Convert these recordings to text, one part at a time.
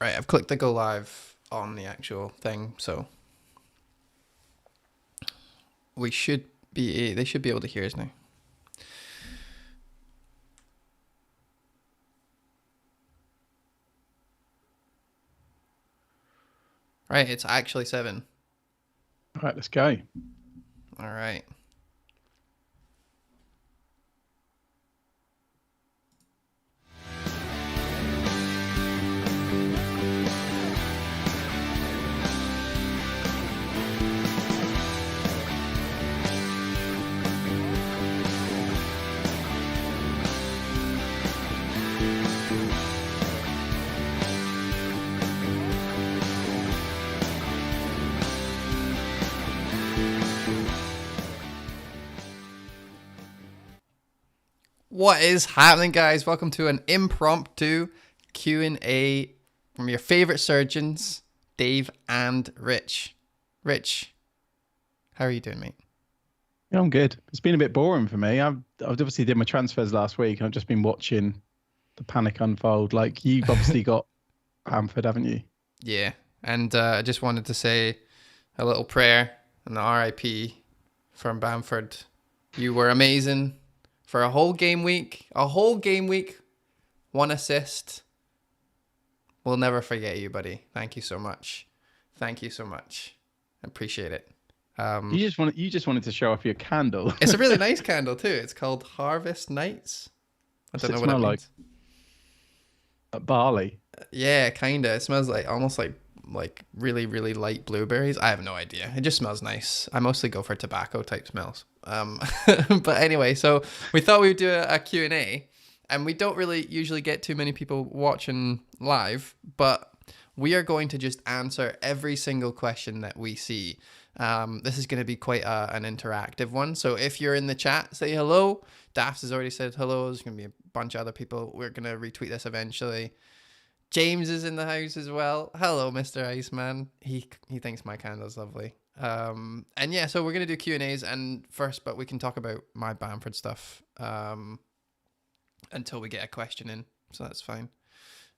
Right, I've clicked the go live on the actual thing, so they should be able to hear us now. Right, it's actually 7. All right, let's go. All right. What is happening, guys? Welcome to an impromptu Q&A from your favorite surgeons, Dave and Rich. Rich, how are you doing, mate? Yeah, I'm good. It's been a bit boring for me. I've obviously did my transfers last week, and I've just been watching the panic unfold. Like, you've obviously got Bamford, haven't you? Yeah, and I just wanted to say a little prayer and the RIP from Bamford. You were amazing for a whole game week. 1 assist. We'll never forget you, buddy. Thank you so much. Thank you so much. I appreciate it. You just wanted to show off your candle. It's a really nice candle too. It's called Harvest Nights. I don't know what it means. Like barley. Yeah, kinda. It smells like almost like really, really light blueberries. I have no idea. It just smells nice. I mostly go for tobacco type smells. But anyway, so we thought we would do a Q&A, and we don't really usually get too many people watching live, but we are going to just answer every single question that we see. This is going to be quite an interactive one. So if you're in the chat, say hello. Daft has already said hello. There's going to be a bunch of other people. We're going to retweet this eventually. James is in the house as well. Hello, Mr. Iceman. He thinks my candle's lovely. And yeah, so we're going to do Q&As and first, but we can talk about my Bamford stuff until we get a question in. So that's fine.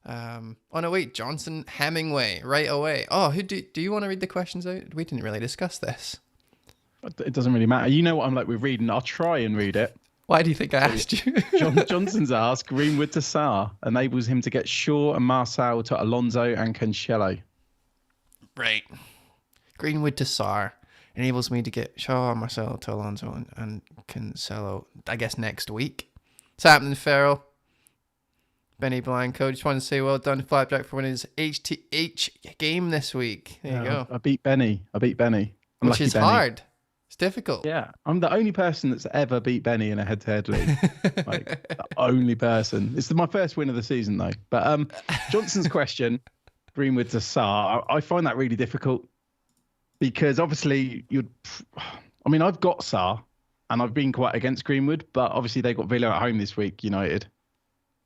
Oh no, wait, Johnson Hemingway right away. Oh, who do you want to read the questions out? We didn't really discuss this. It doesn't really matter. You know what I'm like with reading. I'll try and read it. Why do you think I asked you? Johnson's asked, Greenwood to Sarr enables him to get Shaw and Marcel to Alonso and Cancelo. Right. Greenwood to Sarr enables me to get Shaw and Marcel to Alonso and Cancelo, I guess, next week. Southampton Farrell. Benny Blanco. Just wanted to say well done to Flapjack for winning his HTH game this week. There you go. I beat Benny. Which is Benny. hard. It's difficult. Yeah, I'm the only person that's ever beat Benny in a head-to-head league. Like, the only person. It's my first win of the season, though. But Johnson's question, Greenwood to Sarr, I find that really difficult because obviously I've got Sarr and I've been quite against Greenwood, but obviously they got Villa at home this week, United.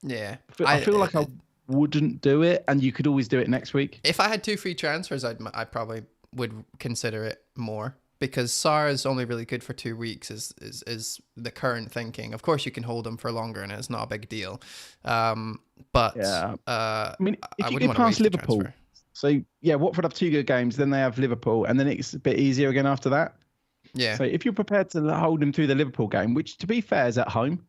Yeah. I feel like I wouldn't do it, and you could always do it next week. If I had 2 free transfers, I probably would consider it more. Because Sarr is only really good for 2 weeks is the current thinking. Of course, you can hold him for longer, and it's not a big deal. But yeah, if you get past Liverpool, so yeah, Watford have 2 good games, then they have Liverpool, and then it's a bit easier again after that. Yeah. So if you're prepared to hold him through the Liverpool game, which to be fair is at home.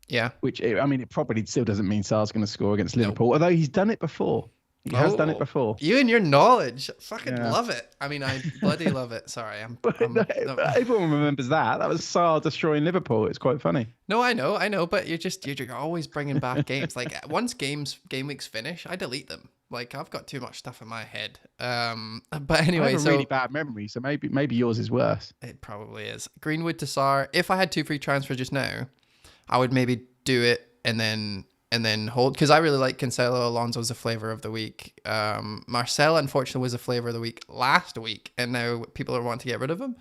Yeah. Which it probably still doesn't mean Sarr's going to score against Liverpool, although he's done it before. He has done it before. You and your knowledge. Fucking love it. I mean, I bloody love it. Sorry. Everyone remembers that. That was Sarr destroying Liverpool. It's quite funny. No, I know, but you're always bringing back games. Like, once game weeks finish, I delete them. Like, I've got too much stuff in my head. But anyway, I have a really bad memory, so maybe yours is worse. It probably is. Greenwood to Sarr. If I had 2 free transfers just now, I would maybe do it and then hold, because I really like Cancelo. Alonso's a flavour of the week. Marcel, unfortunately, was a flavour of the week last week, and now people are wanting to get rid of him.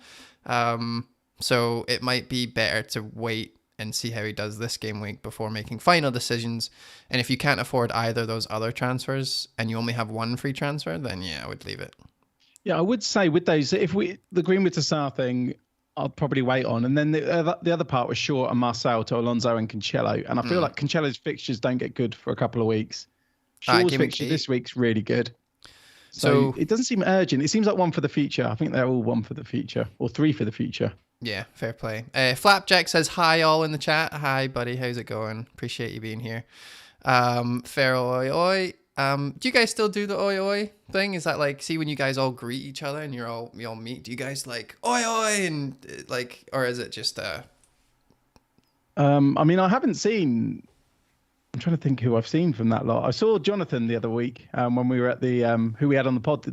So it might be better to wait and see how he does this game week before making final decisions. And if you can't afford either of those other transfers and you only have 1 free transfer, then yeah, I would leave it. Yeah, I would say with those, the Greenwood to Sarr thing, I'll probably wait on. And then the other part was Shaw and Marcel to Alonso and Cancelo. And I feel like Cancelo's fixtures don't get good for a couple of weeks. Shaw's Game week fixture 8. this week's really good. So it doesn't seem urgent. It seems like one for the future. I think they're all one for the future or three for the future. yeah, fair play. Flapjack says hi all in the chat. Hi buddy, how's it going? Appreciate you being here. Feral oi oi. Do you guys still do the oi oi thing? Is that like, see when you guys all greet each other and you all meet? Do you guys like oi oi and like, or is it just I mean, I haven't seen. I'm trying to think who I've seen from that lot. I saw Jonathan the other week when we were at the who we had on the pod.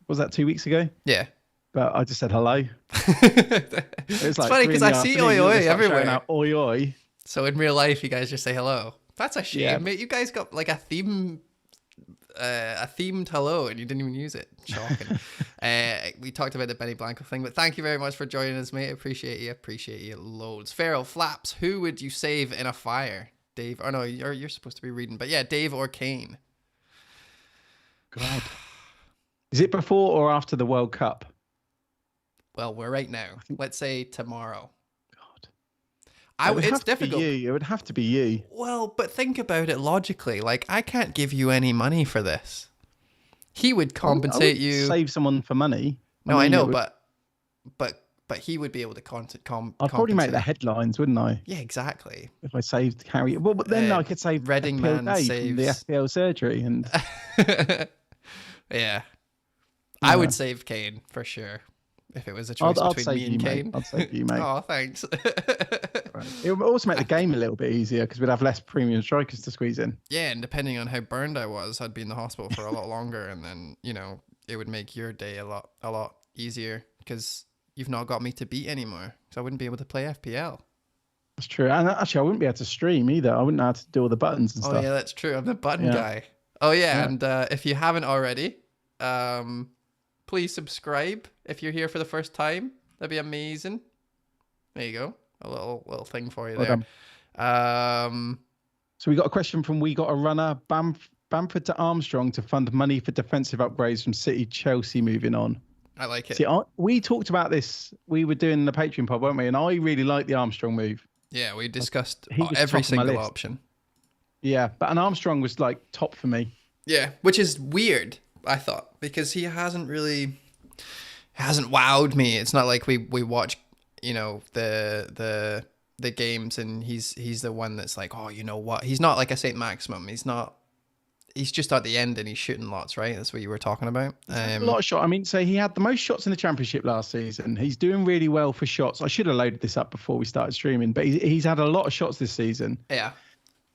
Was that 2 weeks ago? Yeah. But I just said hello. It's like funny because I see oi oi everywhere. Oi oi. So in real life, you guys just say hello. That's a shame, Yeah. mate. You guys got like a themed hello and you didn't even use it. Shocking. We talked about the Benny Blanco thing, but thank you very much for joining us, mate. Appreciate you loads. Feral Flaps, who would you save in a fire? Dave, or no, you're supposed to be reading, but yeah, Dave or Kane. God. Is it before or after the World Cup? Well, we're right now. Let's say tomorrow. God. It's difficult. It would have to be you. Well, but think about it logically. Like, I can't give you any money for this. He would compensate you. Save someone for money. No, I know, but he would be able to compensate. I'd probably make the headlines, wouldn't I? Yeah, exactly. If I saved Harry. Well, but then I could save Reading FPL man Dave saves from the FPL surgery and yeah. I would save Kane for sure. If it was a choice between me and Kane. I'd save you, mate. Oh, thanks. Right. It would also make the game a little bit easier because we'd have less premium strikers to squeeze in. Yeah, and depending on how burned I was, I'd be in the hospital for a lot longer, and then it would make your day a lot easier because you've not got me to beat anymore. So I wouldn't be able to play FPL. That's true, and actually I wouldn't be able to stream either. I wouldn't know how to do all the buttons and stuff. Oh yeah, that's true. I'm the button guy. Oh yeah, and if you haven't already, please subscribe if you're here for the first time. That'd be amazing. There you go. A little thing for you there. So we got a question from We Got a Runner. Bamford to Armstrong to fund money for defensive upgrades from City, Chelsea moving on. I like it. See, we talked about this. We were doing the Patreon pod, weren't we? And I really like the Armstrong move. Yeah, we discussed every single option. Yeah, but an Armstrong was like top for me. Yeah, which is weird, I thought, because he hasn't wowed me. It's not like we watch, the games and he's the one that's like, oh, you know what? He's not like a Saint Maximum. He's just at the end and he's shooting lots, right? That's what you were talking about. A lot of shots. I mean, so he had the most shots in the Championship last season. He's doing really well for shots. I should have loaded this up before we started streaming, but he's had a lot of shots this season. Yeah.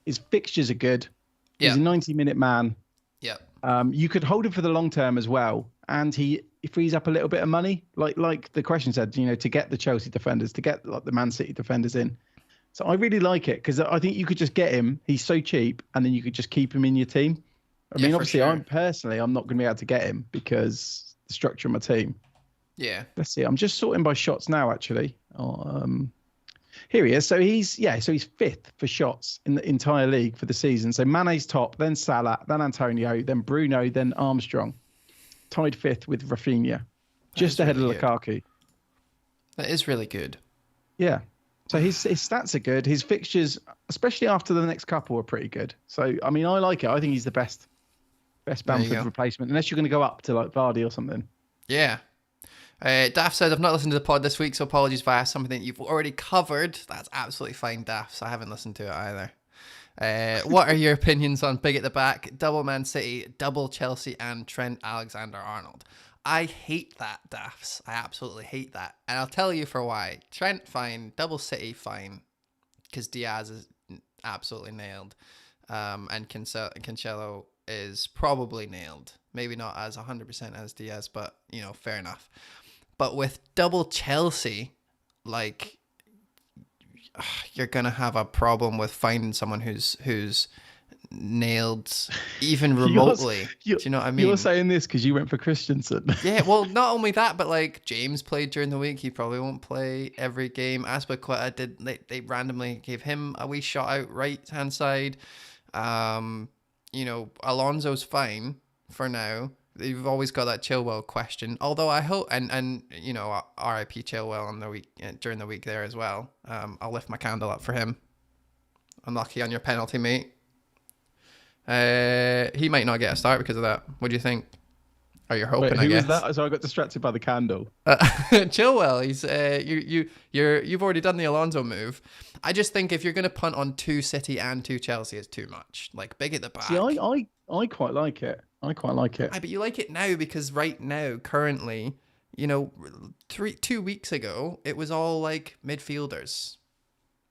His fixtures are good. He's a 90-minute man. Yeah. You could hold him for the long term as well, and he frees up a little bit of money, like the question said, to get the Chelsea defenders, to get like the Man City defenders in. So I really like it because I think you could just get him. He's so cheap, and then you could just keep him in your team. I mean, obviously, sure. I'm not going to be able to get him because the structure of my team. Yeah. Let's see. I'm just sorting by shots now, actually. Here he is. So he's fifth for shots in the entire league for the season. So Mane's top, then Salah, then Antonio, then Bruno, then Armstrong. Tied fifth with Rafinha, just ahead of Lukaku. That is really good. Yeah. So his stats are good. His fixtures, especially after the next couple, are pretty good. So, I mean, I like it. I think he's the best Bamford replacement, unless you're going to go up to like Vardy or something. Yeah. Daff says, I've not listened to the pod this week, so apologies if I asked something that you've already covered. That's absolutely fine, Daff, so I haven't listened to it either. What are your opinions on Big at the Back, double Man City, double Chelsea, and Trent Alexander-Arnold? I hate that, Daffs. I absolutely hate that. And I'll tell you for why. Trent, fine. Double City, fine. Because Diaz is absolutely nailed. And Cancelo is probably nailed. Maybe not as 100% as Diaz, but, fair enough. But with double Chelsea, like, you're going to have a problem with finding someone who's nailed even remotely. Do you know what I mean? You're saying this because you went for Christensen. Yeah, well, not only that, but like James played during the week. He probably won't play every game. Aspilicueta they randomly gave him a wee shot out right hand side. Alonso's fine for now. You've always got that Chilwell question. Although I hope, and RIP Chilwell on the week during the week there as well. I'll lift my candle up for him. Unlucky on your penalty, mate. He might not get a start because of that. What do you think? Or you're Wait, hoping, I who was guess. that? So I got distracted by the candle. Chilwell, he's you've already done the Alonso move. I just think if you're gonna punt on 2 City and 2 Chelsea, it's too much. Like big at the back. See, I quite like it. I quite like it. But you like it now because right now, currently, you know, 2 weeks ago, it was all like midfielders.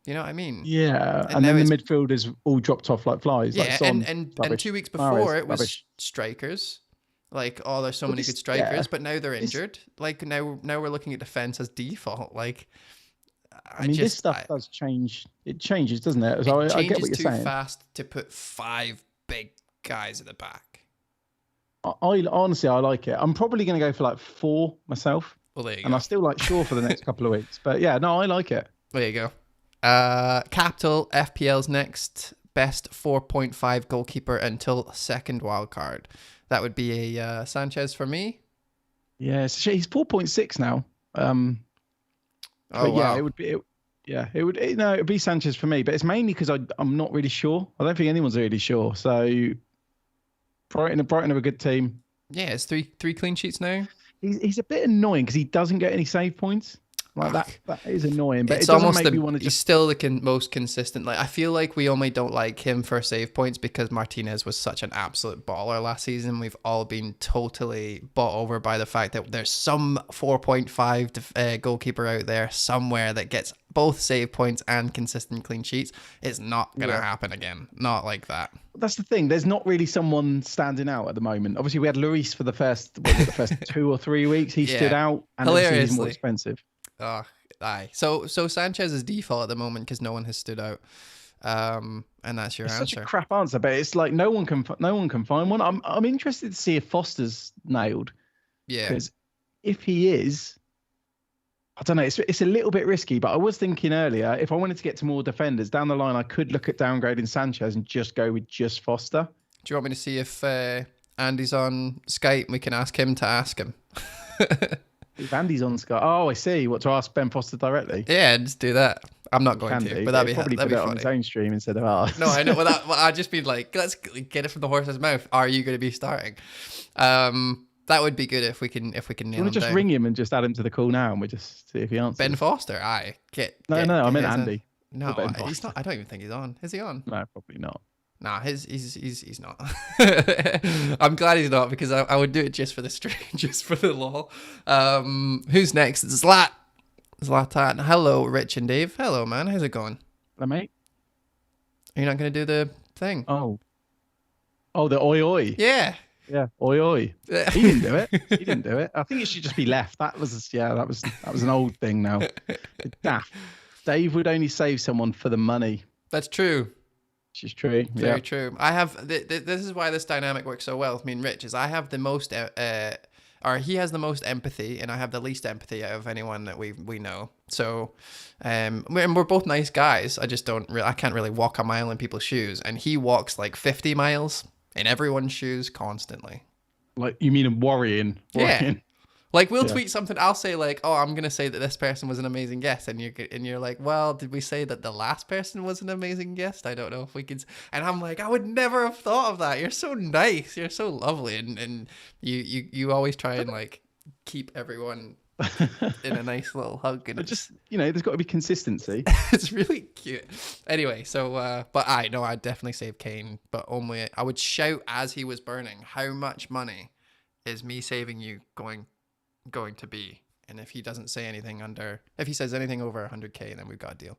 You know what I mean? Yeah, And and now then the it's midfielders all dropped off like flies. yeah, Like Son, and rubbish. 2 weeks Mahrez, before it was rubbish. strikers. Like, oh, there's so Well, many this, good strikers, yeah, but now they're this, injured. Like now we're looking at defense as default. Like I mean, this stuff does change. It changes, doesn't it? So it I get changes what you're too saying. fast to put 5 big guys at the back. I honestly, I like it. I'm probably going to go for like 4 myself. Well, there you And go. I still like Shaw for the next couple of weeks. But yeah, no, I like it. There you go. Capital FPL's next best 4.5 goalkeeper until second wild card. That would be a Sanchez for me. Yeah, he's 4.6 now. Oh But yeah, wow. it would be. It'd be Sanchez for me. But it's mainly because I'm not really sure. I don't think anyone's really sure. So Brighton are a good team. Yeah, it's three clean sheets now. He's a bit annoying because he doesn't get any save points. Like that is annoying, but It's it doesn't almost make me want to he's just. still the most consistent. Like I feel like we only don't like him for save points because Martinez was such an absolute baller last season. We've all been totally bought over by the fact that there's some 4.5 goalkeeper out there somewhere that gets both save points and consistent clean sheets. It's not gonna happen again. Not like that. That's the thing. There's not really someone standing out at the moment. Obviously, we had Lloris for the first 2 or 3 weeks. He stood out, and obviously he's more expensive. Oh, aye. So Sanchez is default at the moment because no one has stood out. And that's your answer. Such a crap answer, but it's like no one can find one. I'm interested to see if Foster's nailed. Yeah. Because if he is, I don't know. It's a little bit risky, but I was thinking earlier if I wanted to get to more defenders down the line, I could look at downgrading Sanchez and just go with just Foster. Do you want me to see if Andy's on Skype? We can ask him to ask him. If Andy's on Sky, oh, I see. What, to ask Ben Foster directly? Yeah, just do that. I'm not going to, but that'd probably be put it funny. on his own stream instead of ours. No, I know. Well, I'd just be like, let's get it from the horse's mouth. Are you going to be starting? That would be good if we can nail him. You want to just ring him and just add him to the call now, and we just see if he answers. Ben Foster, I I meant Andy. No, he's not. I don't even think he's on. Is he on? No, probably not. Nah, he's not. I'm glad he's not because I would do it just for the stream, just for the lol. Who's next? Zlatan. Hello, Rich and Dave. Hello, man. How's it going? Hello, mate. Are you not going to do the thing? Oh, the oi oi. Yeah. Yeah, oi oi. He didn't do it. I think it should just be left. That was an old thing now. Daft. Dave would only save someone for the money. That's true. Which is true. Very true. I have this is why this dynamic works so well with me and Rich is I have the most or he has the most empathy and I have the least empathy out of anyone that we know. So we're both nice guys. I just I can't really walk a mile in people's shoes, and he walks like 50 miles in everyone's shoes constantly. Like, you mean worrying? Yeah. Like we'll tweet something. I'll say like, "Oh, I'm gonna say that this person was an amazing guest," and you're like, "Well, did we say that the last person was an amazing guest? I don't know if we could." And I'm like, "I would never have thought of that. You're so nice. You're so lovely, and you always try and like keep everyone in a nice little hug." And but just there's got to be consistency. It's really cute. Anyway, so but I'd definitely save Kane, but only I would shout as he was burning, "How much money is me saving you going to be?" And if he doesn't say anything if he says anything over 100k, then we've got a deal.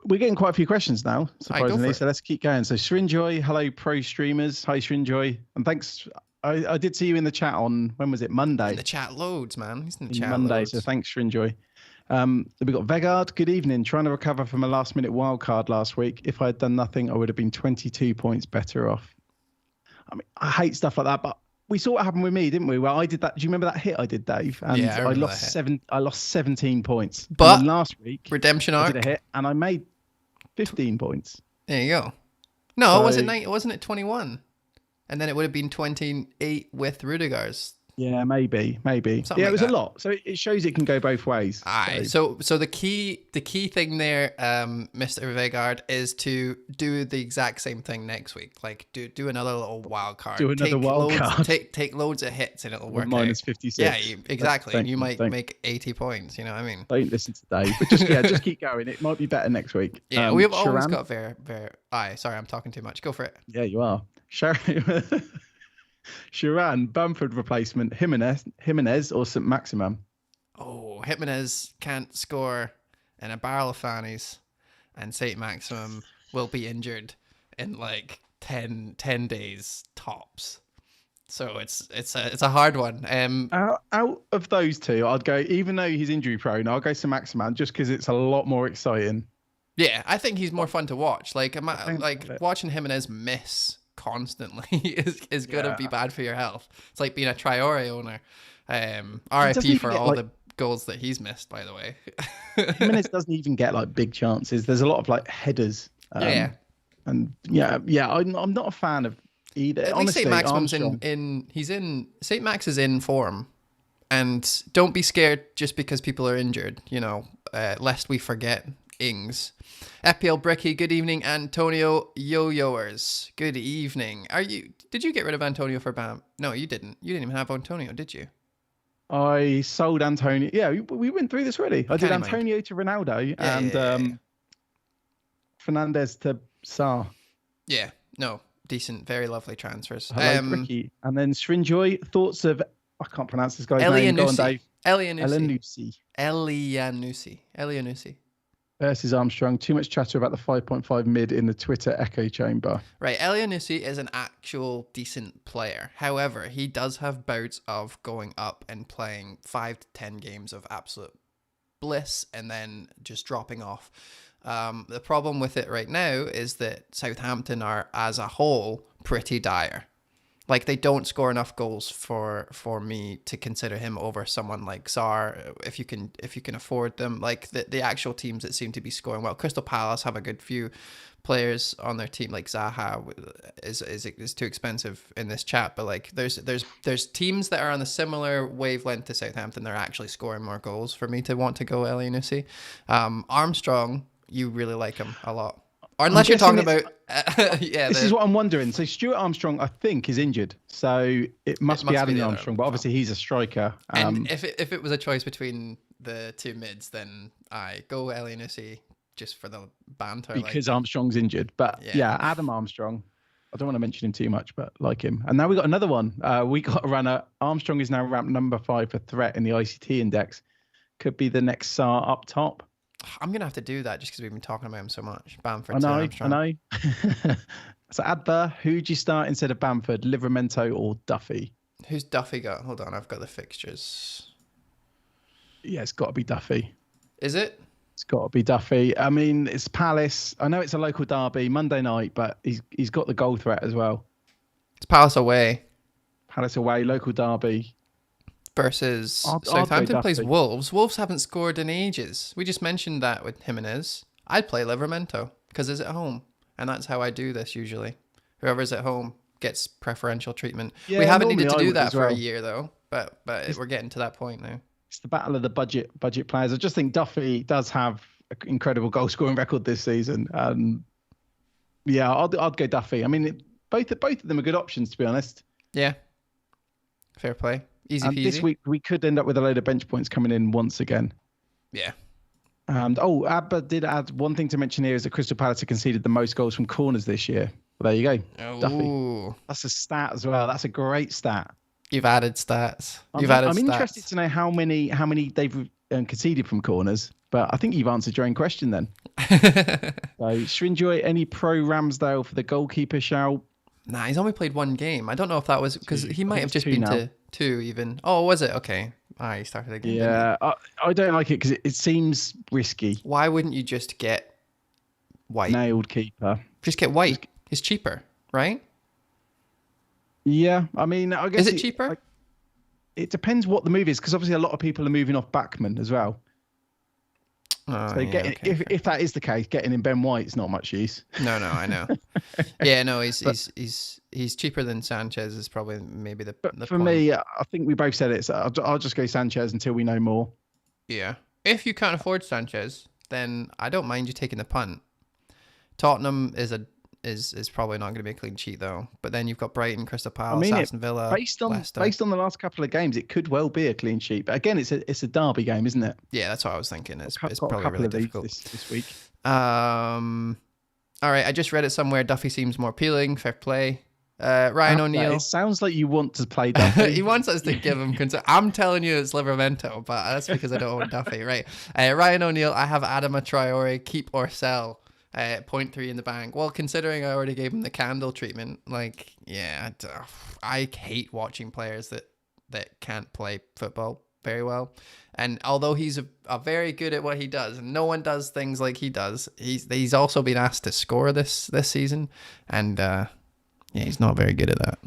We're getting quite a few questions now, surprisingly, so let's keep going. So Srinjoy, hello pro streamers. Hi Srinjoy, and thanks. I did see you in the chat on, when was it, Monday? In the chat loads, man. He's in the chat Monday, loads. so thanks Srinjoy. We got Vegard, good evening. Trying to recover from a last minute wild card last week. If I had done nothing, I would have been 22 points better off. I mean, I hate stuff like that, but we saw what happened with me, didn't we? Well, I did that. Do you remember that hit I did, Dave? And yeah, I lost 17 points. But last week, redemption arc, I did a hit and I made 15 points. There you go. No, it wasn't 21, and then it would have been 28 with Rudiger's Yeah, maybe. Something Yeah, like it was a that. lot. So it shows it can go both ways. Aye. So the key thing there, Mr. Vegard, is to do the exact same thing next week. Like do another little wild card. Do another wild card. Take loads of hits and it'll With work minus out. 56. Yeah, exactly. And you might Don't make 80 points. You know what I mean? listen to Dave. But just keep going. It might be better next week. Yeah, we've always Sharan? got very. Aye, sorry, I'm talking too much. Go for it. Yeah, you are. Sharan, Bamford replacement, Jimenez or St. Maximum? Oh, Jimenez can't score in a barrel of fannies, and Saint Maximum will be injured in like 10 days tops. So it's a hard one. Out of those two, I'd go, even though he's injury prone, I'll go St. Maximum just because it's a lot more exciting. Yeah, I think he's more fun to watch. Like watching Jimenez miss constantly is gonna be bad for your health. It's like being a Traore owner. RIP for all the goals that he's missed, by the way. Jimenez doesn't even get like big chances. There's a lot of like headers. And I'm not a fan of either. At Honestly, least St. Maximum's St. Max is in form, and don't be scared just because people are injured. You know, lest we forget Ings. FPL Bricky, good evening. Antonio Yo-Yoers, good evening. Did you get rid of Antonio for Bam? No, you didn't. You didn't even have Antonio, did you? I sold Antonio. Yeah, we went through this already. I did Antonio to Ronaldo and Fernandez to Sarr. Yeah, no, decent, very lovely transfers. Bricky. And then Srinjoy, thoughts of, I can't pronounce this guy's name. Go on, Dave. Elianusi. Versus Armstrong. Too much chatter about the 5.5 mid in the Twitter echo chamber. Right, Elianusi is an actual decent player. However, he does have bouts of going up and playing 5 to 10 games of absolute bliss and then just dropping off. The problem with it right now is that Southampton are, as a whole, pretty dire. Like, they don't score enough goals for me to consider him over someone like Sarr, if you can afford them. Like, the actual teams that seem to be scoring well. Crystal Palace have a good few players on their team, like Zaha is too expensive in this chat, but like there's teams that are on a similar wavelength to Southampton. They're actually scoring more goals for me to want to go Elianusi. Armstrong, you really like him a lot. Or unless you're talking about... this is what I'm wondering. So Stuart Armstrong, I think, is injured. So it must be Adam Armstrong, but obviously he's a striker. And if it was a choice between the two mids, then I go Elianusi just for the banter. Because Armstrong's injured. But yeah, Adam Armstrong. I don't want to mention him too much, but like him. And now we got another one. We got a runner. Armstrong is now ranked number 5 for threat in the ICT index. Could be the next Sarr up top. I'm going to have to do that just because we've been talking about him so much. Bamford. I know. So Adber, who'd you start instead of Bamford, Livramento or Duffy? Who's Duffy got? Hold on, I've got the fixtures. Yeah, it's got to be Duffy. Is it? It's got to be Duffy. I mean, it's Palace. I know it's a local derby, Monday night, but he's got the goal threat as well. It's Palace away. Palace away, local derby. Versus Southampton plays Wolves. Wolves haven't scored in ages. We just mentioned that with Jimenez. I'd play Livramento because it's at home. And that's how I do this usually. Whoever's at home gets preferential treatment. Yeah, we haven't needed to do that for a year though. But we're getting to that point now. It's the battle of the budget players. I just think Duffy does have an incredible goal scoring record this season. Yeah, I'd go Duffy. I mean, both of them are good options, to be honest. Yeah. Fair play. Easy peasy. This week we could end up with a load of bench points coming in once again. Yeah. And Abba did add one thing to mention here is that Crystal Palace have conceded the most goals from corners this year. Well, there you go. Oh. Duffy. That's a stat as well. That's a great stat. You've added stats. I'm interested to know how many they've conceded from corners, but I think you've answered your own question then. So, Srinjoy, any pro Ramsdale for the goalkeeper shout? Nah, he's only played one game. I don't know if that was because he might have just been to 2 even. Oh, was it? Okay. He started again. Yeah, I don't like it because it seems risky. Why wouldn't you just get White? Nailed keeper. Just get White. It's cheaper, right? Yeah, I mean, I guess is it cheaper? It depends what the move is because obviously a lot of people are moving off Backman as well. Oh, So yeah, okay, if that is the case, getting in Ben White's not much use. No, I know. Yeah, no, he's But he's cheaper than Sanchez is probably maybe the for point. me, I think we both said it. So I'll just go Sanchez until we know more. Yeah. If you can't afford Sanchez, then I don't mind you taking the punt. Tottenham is probably not going to be a clean sheet though. But then you've got Brighton, Crystal I Palace, mean, Aston Villa, Leicester. based on the last couple of games, it could well be a clean sheet. But again, it's a derby game, isn't it? Yeah, that's what I was thinking. It's Got a probably couple really of these difficult. this week. All right, I just read it somewhere. Duffy seems more appealing. Fair play. Ryan O'Neill. It sounds like you want to play Duffy. He wants us to give him concern. I'm telling you it's Livermento, but that's because I don't own Duffy. Right. Ryan O'Neill, I have Adama Traore, keep or sell. 0.3 in the bank. Well, considering I already gave him the candle treatment, like, yeah, I hate watching players that can't play football very well. And although he's a very good at what he does, and no one does things like he does, he's also been asked to score this season, and yeah, he's not very good at that.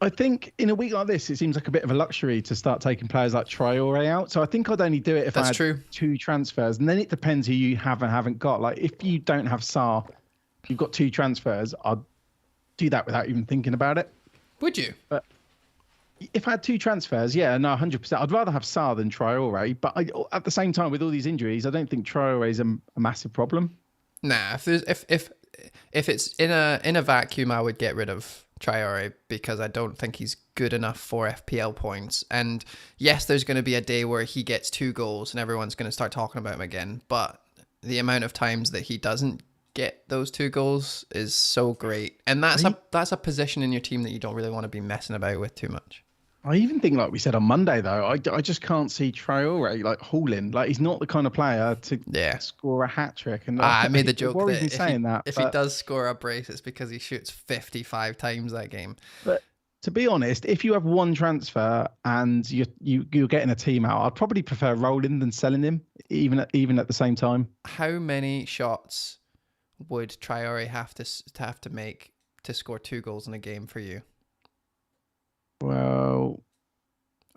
I think in a week like this, it seems like a bit of a luxury to start taking players like Traore out. So I think I'd only do it if I had two transfers. And then it depends who you have and haven't got. Like if you don't have Sarr, you've got two transfers, I'd do that without even thinking about it. Would you? But if I had two transfers, yeah, no, 100%. I'd rather have Sarr than Traore. But at the same time, with all these injuries, I don't think Traore is a massive problem. Nah, if it's in a vacuum, I would get rid of Traore because I don't think he's good enough for FPL points. And yes, there's going to be a day where he gets 2 goals and everyone's going to start talking about him again. But the amount of times that he doesn't get those 2 goals is so great. And that's a position in your team that you don't really want to be messing about with too much. I even think, like we said on Monday, though, I just can't see Traore like hauling. Like he's not the kind of player to score a hat trick. And I made the joke that if he does score a brace, it's because he shoots 55 times that game. But to be honest, if you have one transfer and you're getting a team out, I'd probably prefer rolling than selling him, even at the same time. How many shots would Traore have to make to score 2 goals in a game for you? Well,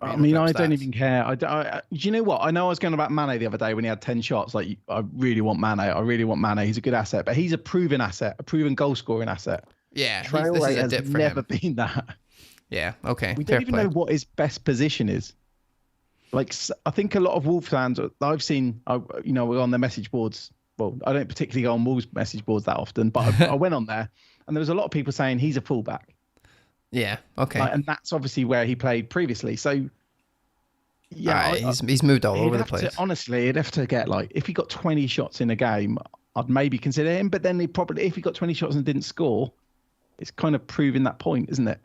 I mean, I don't even care. Do you know what? I know I was going about Mane the other day when he had 10 shots. Like, I really want Mane. He's a good asset, but he's a proven asset, a proven goal scoring asset. Yeah, Traore has never been that. Yeah, okay. We don't even know what his best position is. Like, I think a lot of Wolves fans I've seen, we're on their message boards. Well, I don't particularly go on Wolves message boards that often, but I went on there and there was a lot of people saying he's a fullback. Yeah. Okay. And that's obviously where he played previously. So, yeah, he's moved all over the place. Honestly, he'd have to get if he got 20 shots in a game, I'd maybe consider him. But then if he got 20 shots and didn't score, it's kind of proving that point, isn't it?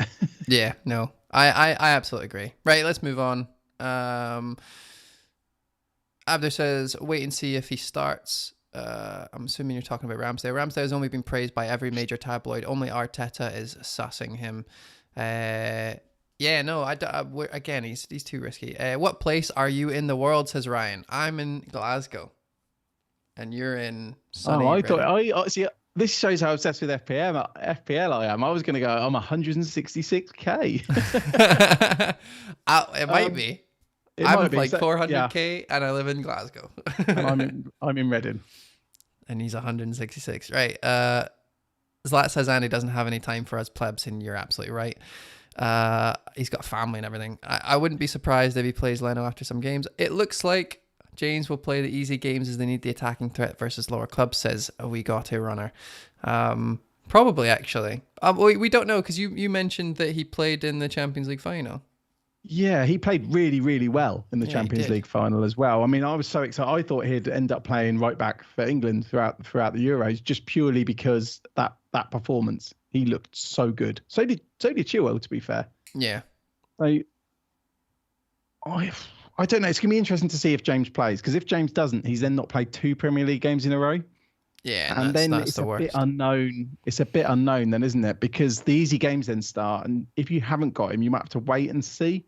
Yeah. No, I absolutely agree. Right. Let's move on. Abder says, wait and see if he starts. I'm assuming you're talking about Ramsdale. Ramsdale has only been praised by every major tabloid. Only Arteta is sussing him. Yeah, no, again, he's too risky. What place are you in the world, says Ryan? I'm in Glasgow. And you're in sunny I see. This shows how obsessed with FPL I am. I was going to go, I'm 166k. It might be. I'm like 400k and I live in Glasgow. And I'm in Reading. And he's 166. Right. Zlat says Andy doesn't have any time for us plebs, and you're absolutely right. He's got family and everything. I wouldn't be surprised if he plays Leno after some games. It looks like James will play the easy games as they need the attacking threat versus lower clubs, says a We Got a Runner. Probably, actually. We don't know, because you mentioned that he played in the Champions League final. Yeah, he played really, really well in the Champions League final as well. I mean, I was so excited. I thought he'd end up playing right back for England throughout the Euros, just purely because that performance. He looked so good. So did Chilwell, to be fair. Yeah. So I don't know. It's going to be interesting to see if James plays, because if James doesn't, he's then not played 2 Premier League games in a row. Yeah, and then that's it's the a worst. bit unknown. It's a bit unknown then, isn't it? Because the easy games then start, and if you haven't got him, you might have to wait and see.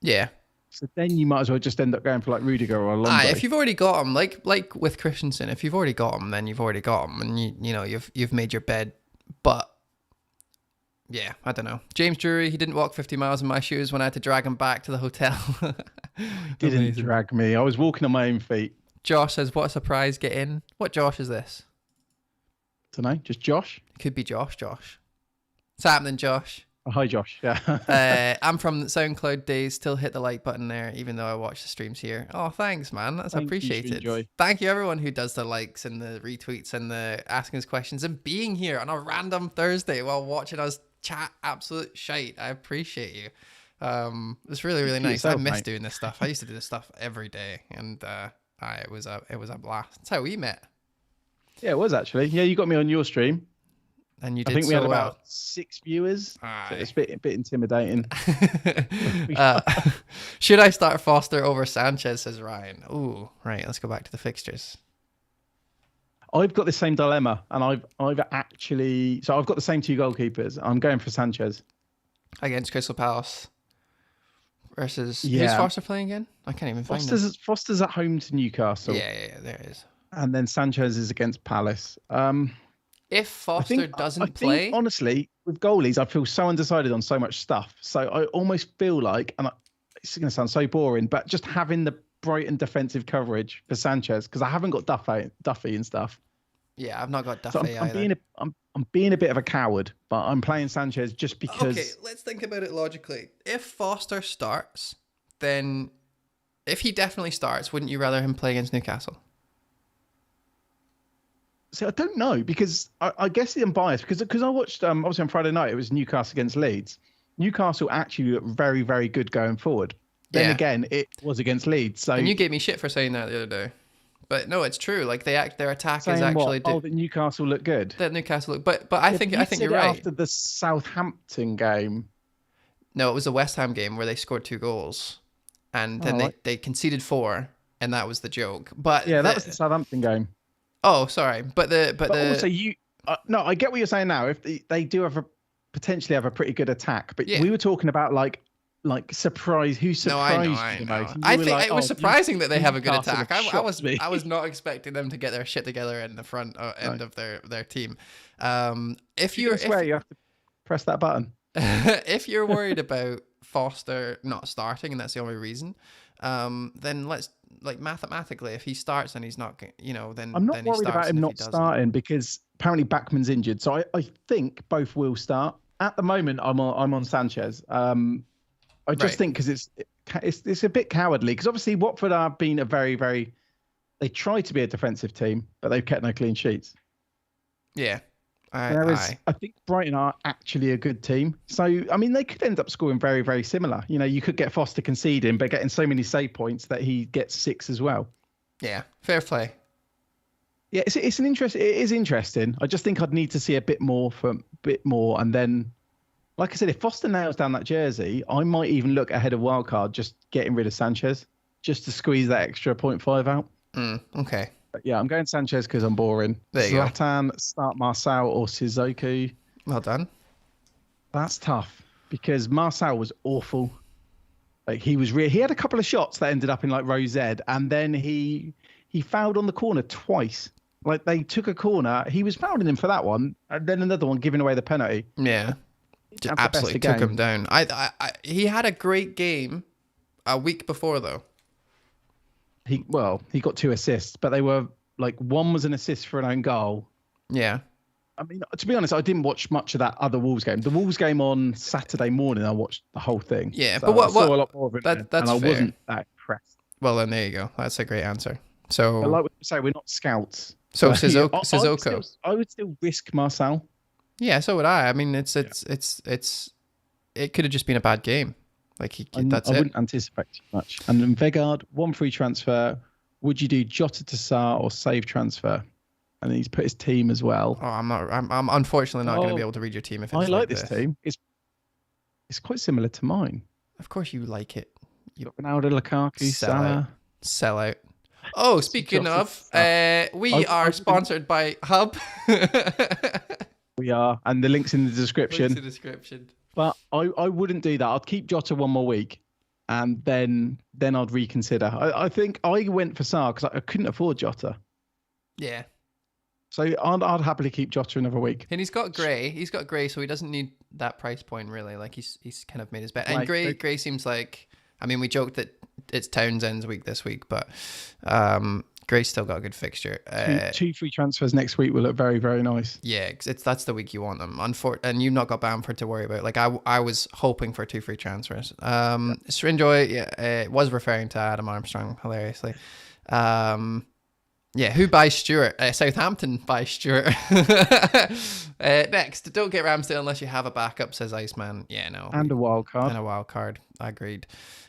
Yeah. So then you might as well just end up going for like Rudiger or Alonso. If you've already got him, like with Christensen, if you've already got him, then you've already got him, and you've made your bed. But yeah, I don't know. James Drury, he didn't walk 50 miles in my shoes when I had to drag him back to the hotel. Didn't drag me. I was walking on my own feet. Josh says, what a surprise, get in. What Josh is this? Don't know, just Josh. It could be Josh. What's happening, Josh? Oh, hi, Josh. Yeah. I'm from SoundCloud days. Still hit the like button there, even though I watch the streams here. Oh, thanks, man. That's appreciated. Thank you, everyone who does the likes and the retweets and the asking us questions and being here on a random Thursday while watching us chat absolute shite. I appreciate you. It's really, really nice. I miss doing this stuff. I used to do this stuff every day, and it was a blast. That's how we met. Yeah, it was actually. Yeah, you got me on your stream. And you did. I think we had about well. 6 viewers. So it's a bit intimidating. Should I start Foster over Sanchez, says Ryan. Ooh, right. Let's go back to the fixtures. I've got the same dilemma, and I've actually... So I've got the same 2 goalkeepers. I'm going for Sanchez. Against Crystal Palace. Versus... Yeah. Who's Foster playing again? I can't even find him. Foster's at home to Newcastle. Yeah, there it is. And then Sanchez is against Palace. If Foster doesn't play... honestly, with goalies, I feel so undecided on so much stuff. So I almost feel like, and it's going to sound so boring, but just having the Brighton defensive coverage for Sanchez, because I haven't got Duffy and stuff. Yeah, I've not got Duffy either. I'm being a bit of a coward, but I'm playing Sanchez just because... Okay, let's think about it logically. If Foster starts, then if he definitely starts, wouldn't you rather him play against Newcastle? So I don't know, because I guess I'm biased because I watched obviously on Friday night it was Newcastle against Leeds. Newcastle actually looked very, very good going forward. Then again, it was against Leeds. So and you gave me shit for saying that the other day, but no, it's true. Like their attack is actually. That Newcastle looked good. That Newcastle looked, but I think you're right. After the Southampton game. No, it was the West Ham game where they scored 2 goals, and then they conceded 4, and that was the joke. But yeah, that was the Southampton game. Oh, sorry, but also you no, I get what you're saying now. If they do potentially have a pretty good attack, but we were talking about like surprise. Who surprised you? I know. I think it was surprising that they have a good attack. I was not expecting them to get their shit together in the front end of their team. If you have to press that button. If you're worried about Foster not starting and that's the only reason, then let's. Like mathematically, if he starts and he's not, then I'm not worried about him not starting because apparently Backman's injured. So I think both will start. At the moment, I'm on Sanchez. I just think because it's a bit cowardly because obviously Watford have been a very, very. They try to be a defensive team, but they've kept no clean sheets. Yeah. Whereas I think Brighton are actually a good team. So, I mean, they could end up scoring very, very similar. You could get Foster conceding, but getting so many save points that he gets 6 as well. Yeah, fair play. Yeah, it is interesting. I just think I'd need to see a bit more. And then, like I said, if Foster nails down that jersey, I might even look ahead of wildcard, just getting rid of Sanchez, just to squeeze that extra 0.5 out. Okay. But yeah, I'm going Sanchez because I'm boring. There you Zlatan, start Marcel or Sissoko. Well done. That's tough because Marcel was awful. Like he had a couple of shots that ended up in like row Z, and then he fouled on the corner twice. Like they took a corner, he was fouling him for that one, and then another one giving away the penalty. Yeah, absolutely took him down. He had a great game a week before though. He got 2 assists, but they were like one was an assist for an own goal. Yeah. I mean, to be honest, I didn't watch much of that other Wolves game. The Wolves game on Saturday morning, I watched the whole thing. Yeah, so but I saw a lot more of it, that's and I fair. wasn't that impressed. Well, then there you go. That's a great answer. So, but like we say, we're not scouts. So Sissoko. I would still risk Marcel. Yeah, so would I. I mean, it could have just been a bad game. Like that's it. I wouldn't anticipate too much. And then Vegaard, 1 free transfer. Would you do Jota to Sarr or save transfer? And he's put his team as well. Oh, I'm unfortunately not going to be able to read your team if it's I like this team. It's quite similar to mine. Of course you like it. Ronaldo, Lukaku, Salah. Sell out. Oh, speaking of, we are sponsored by Hub. We are, and the link's in the description. But I wouldn't do that. I'd keep Jota 1 more week, and then I'd reconsider. I think I went for Sarr because I couldn't afford Jota. Yeah. So I'd happily keep Jota another week. And he's got Gray, so he doesn't need that price point really. Like he's kind of made his bet. And Gray seems like, I mean, we joked that it's Townsend's week this week, but Gray's still got a good fixture. Two free transfers next week will look very, very nice. Yeah, that's the week you want them. And you've not got Bamford to worry about. Like I was hoping for 2 free transfers. Srinjoy, it was referring to Adam Armstrong hilariously. Yeah, who buys Stewart? Southampton buys Stewart. Next, don't get Ramsdale unless you have a backup, says Iceman. Yeah, no. And a wild card. And a wild card. Agreed.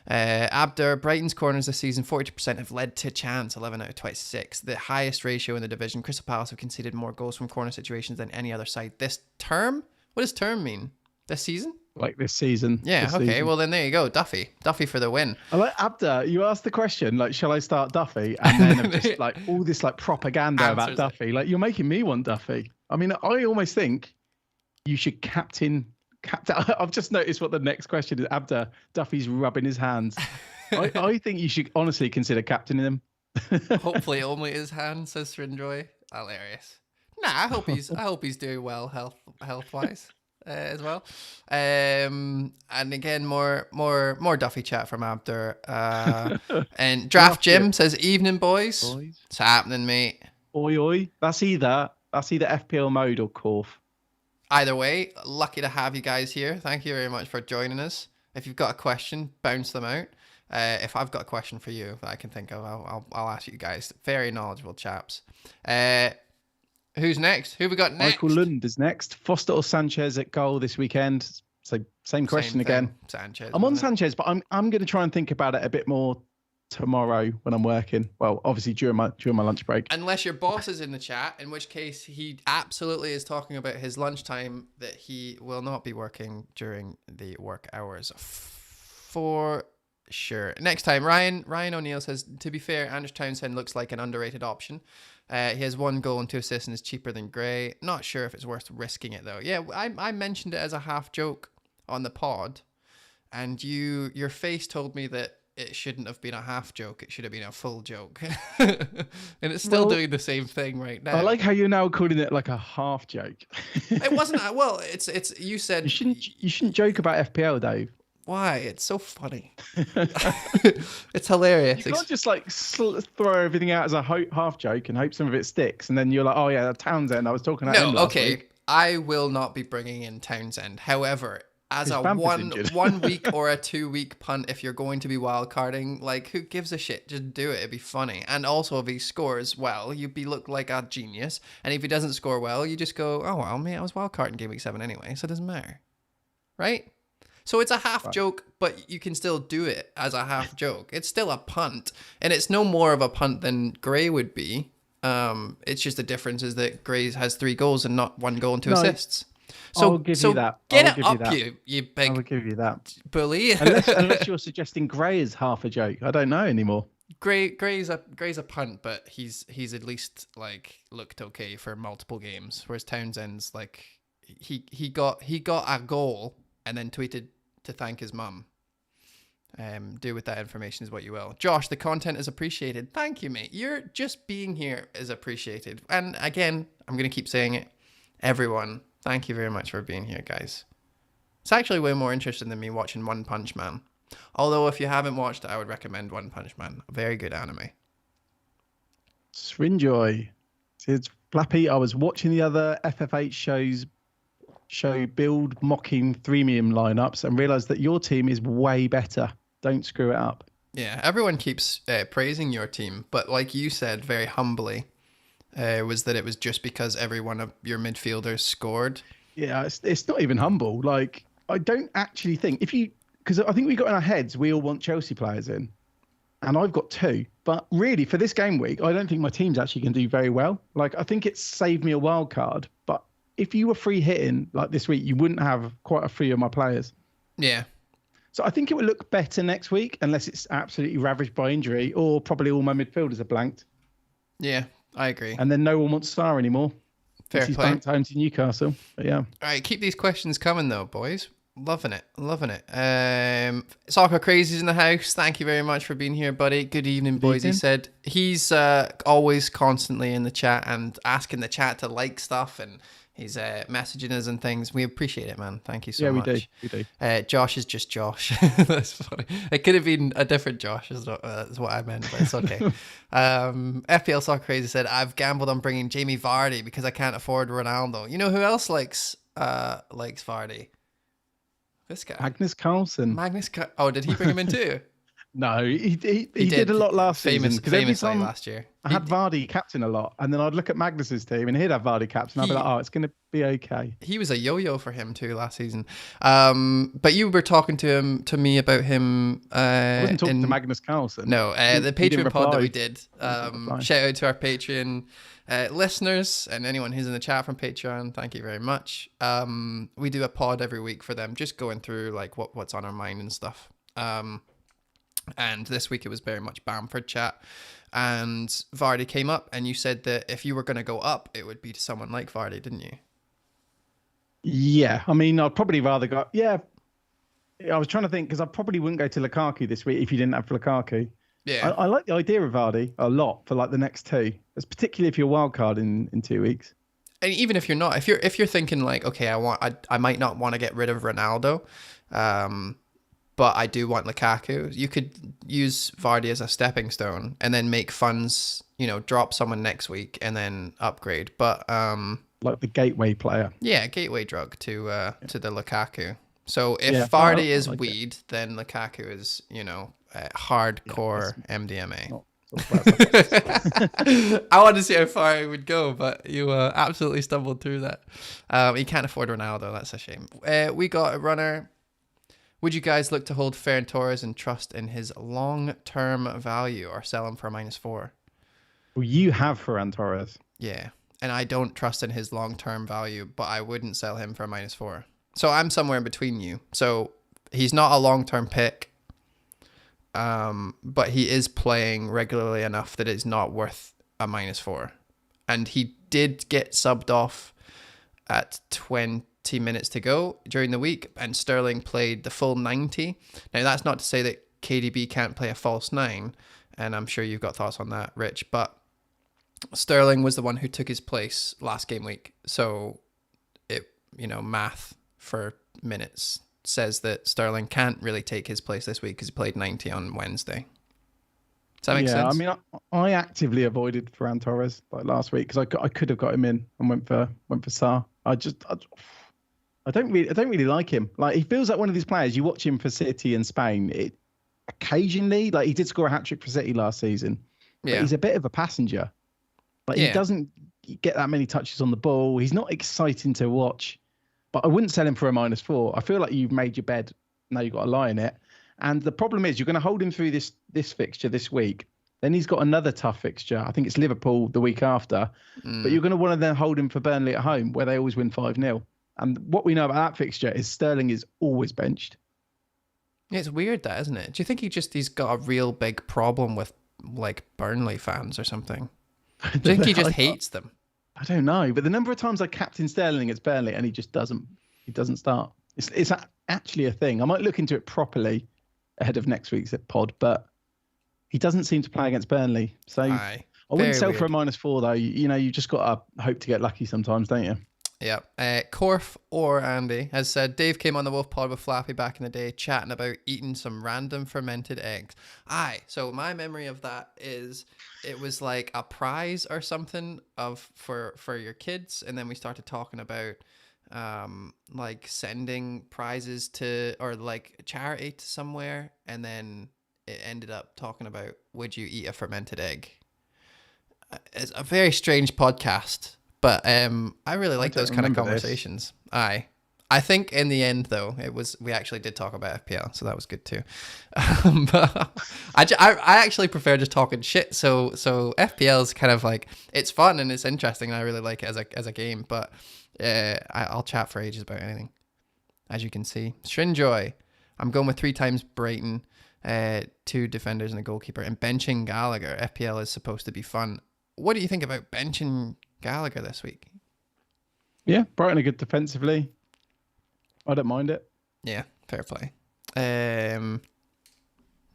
Abder, Brighton's corners this season, 40% have led to chance, 11 out of 26. The highest ratio in the division. Crystal Palace have conceded more goals from corner situations than any other side this term. What does term mean? This season? Like this season. Yeah, this okay. season. Well, then there you go. Duffy for the win. I like Abder. You asked the question, like, shall I start Duffy? And then I've just like all this like propaganda about Duffy. Like, you're making me want Duffy. I mean, I almost think you should captain. I've just noticed what the next question is. Abder, Duffy's rubbing his hands. I think you should honestly consider captaining him. Hopefully only his hand, says Srinjoy. Hilarious. Nah, I hope he's doing well health wise. As well, and again more Duffy chat from Abder. And Draft Jim says, "Evening boys. What's happening, mate? Oi. That's either FPL mode or Corf. Either way, lucky to have you guys here. Thank you very much for joining us. If you've got a question, bounce them out. If I've got a question for you that I can think of, I'll ask you guys. Very knowledgeable chaps. Who's next? Who we got next? Michael Lund is next. Foster or Sanchez at goal this weekend? So same question again. Sanchez. I'm on Sanchez, but I'm going to try and think about it a bit more tomorrow when I'm working. Well, obviously during my lunch break. Unless your boss is in the chat, in which case he absolutely is talking about his lunchtime that he will not be working during the work hours. For sure. Next time, Ryan O'Neill says, to be fair, Andrew Townsend looks like an underrated option. He has 1 goal and 2 assists and is cheaper than Gray. Not sure if it's worth risking it though. Yeah, I mentioned it as a half joke on the pod, and your face told me that it shouldn't have been a half joke. It should have been a full joke, and it's still doing the same thing right now. I like how you're now calling it like a half joke. It wasn't. Well, it's. You said you shouldn't joke about FPL, Dave. Why? It's so funny. It's hilarious. You can't just like throw everything out as a half joke and hope some of it sticks, and then you're like, oh yeah, Townsend. I was talking about him last week. I will not be bringing in Townsend. However, as a one week or a 2 week punt, if you're going to be wild carding, like, who gives a shit? Just do it. It'd be funny. And also, if he scores well, you'd look like a genius. And if he doesn't score well, you just go, oh well, mate, I was wild carding game week 7 anyway, so it doesn't matter, right? So it's a half joke, but you can still do it as a half joke. It's still a punt, and it's no more of a punt than Gray would be. It's just the difference is that Gray has 3 goals and not 1 goal and 2 assists. So I'll give you that. Get it up, you big. I'll give you that Bully. unless you're suggesting Gray is half a joke. I don't know anymore. Gray's a punt, but he's at least like looked okay for multiple games. Whereas Townsend's like he got a goal and then tweeted to thank his mum. Do with that information is what you will. Josh, the content is appreciated. Thank you, mate. You're just being here is appreciated. And again, I'm going to keep saying it. Everyone, thank you very much for being here, guys. It's actually way more interesting than me watching One Punch Man. Although if you haven't watched it, I would recommend One Punch Man. A very good anime. Swinjoy. It's Flappy. I was watching the other FFH show build mocking freemium lineups and realized that your team is way better. Don't screw it up. Yeah, everyone keeps praising your team, but like you said very humbly, was that it was just because every one of your midfielders scored. Yeah, it's not even humble. Like, I don't actually think because I think we got in our heads we all want Chelsea players in, and I've got 2. But really, for this game week, I don't think my team's actually going to do very well. Like, I think it's saved me a wild card, but if you were free hitting like this week, you wouldn't have quite a few of my players. Yeah. So I think it would look better next week, unless it's absolutely ravaged by injury, or probably all my midfielders are blanked. Yeah, I agree. And then no one wants Star anymore. Fair play. He's play. banked home to Newcastle. But yeah. All right, keep these questions coming though, boys. Loving it. Soccer Crazy's in the house. Thank you very much for being here, buddy. Good evening, boys. He said he's always constantly in the chat and asking the chat to like stuff and He's messaging us and things. We appreciate it, man. Thank you so Yeah, much. we do. Josh is just Josh. That's funny. It could have been a different Josh, is what I meant, but it's okay. FPL Soccer Crazy said, I've gambled on bringing Jamie Vardy because I can't afford Ronaldo. You know who else likes Vardy? This guy. Magnus Carlsen. Oh, did he bring him in too? No, he did a lot last season. Because every time last year. I had Vardy captain a lot, and then I'd look at Magnus's team and he'd have Vardy captain. I'd be like, oh, it's going to be okay. He was a yo-yo for him too last season. But you were talking to me about him. I wasn't talking to Magnus Carlsen. No, the Patreon pod that we did. Shout out to our Patreon listeners and anyone who's in the chat from Patreon. Thank you very much. We do a pod every week for them, just going through like what's on our mind and stuff. And this week it was very much Bamford chat. And Vardy came up, and you said that if you were going to go up, it would be to someone like Vardy, didn't you? Yeah, I mean, I'd probably rather go. Yeah, I was trying to think because I probably wouldn't go to Lukaku this week if you didn't have Lukaku. Yeah, I like the idea of Vardy a lot for like the next two, particularly if you're wild card in 2 weeks. And even if you're not, if you're thinking like, okay, I might not want to get rid of Ronaldo, but I do want Lukaku. You could use Vardy as a stepping stone and then make funds, drop someone next week and then upgrade. But like the gateway player. Yeah, gateway drug to the Lukaku. So if Vardy is like weed, then Lukaku is, hardcore MDMA. I wanted to see how far it would go, but you absolutely stumbled through that. You can't afford Ronaldo. That's a shame. We got a runner. Would you guys look to hold Ferran Torres and trust in his long-term value or sell him for a -4? Well, you have Ferran Torres. Yeah, and I don't trust in his long-term value, but I wouldn't sell him for a -4. So I'm somewhere in between you. So he's not a long-term pick, but he is playing regularly enough that it's not worth a -4. And he did get subbed off at 20 minutes to go during the week, and Sterling played the full 90. Now, that's not to say that KDB can't play a false 9, and I'm sure you've got thoughts on that, Rich, but Sterling was the one who took his place last game week. So math for minutes says that Sterling can't really take his place this week because he played 90 on Wednesday. Does that make sense? I mean, I actively avoided Ferran Torres like last week because I could have got him in and went for Sarr. I don't really like him. Like, he feels like one of these players. You watch him for City and Spain. Occasionally, like, he did score a hat-trick for City last season. But he's a bit of a passenger. Like, he doesn't get that many touches on the ball. He's not exciting to watch. But I wouldn't sell him for a -4. I feel like you've made your bed. Now you've got to lie in it. And the problem is you're going to hold him through this fixture this week. Then he's got another tough fixture. I think it's Liverpool the week after. But you're going to want to then hold him for Burnley at home, where they always win 5-0. And what we know about that fixture is Sterling is always benched. Yeah, it's weird that, isn't it? Do you think he's got a real big problem with like Burnley fans or something? Do you think he just hates them? I don't know. But the number of times I captain Sterling against Burnley and he just doesn't start. It's actually a thing. I might look into it properly ahead of next week's pod, but he doesn't seem to play against Burnley. So I wouldn't sell for a -4 though. You just got to hope to get lucky sometimes, don't you? Yeah. Corf or Andy has said, Dave came on the Wolf Pod with Flappy back in the day chatting about eating some random fermented eggs. So my memory of that is it was like a prize or something for your kids, and then we started talking about like sending prizes to, or like charity to somewhere, and then it ended up talking about, would you eat a fermented egg? It's a very strange podcast. But I really like those kind of conversations. I think in the end, though, we actually did talk about FPL, so that was good too. But I actually prefer just talking shit. So FPL is kind of like, it's fun and it's interesting, and I really like it as a game. But I'll chat for ages about anything, as you can see. Shrinjoy, I'm going with 3 times Brighton, 2 defenders and a goalkeeper, and benching Gallagher. FPL is supposed to be fun. What do you think about benching Gallagher this week? Yeah, Brighton are good defensively. I don't mind it. Yeah, fair play.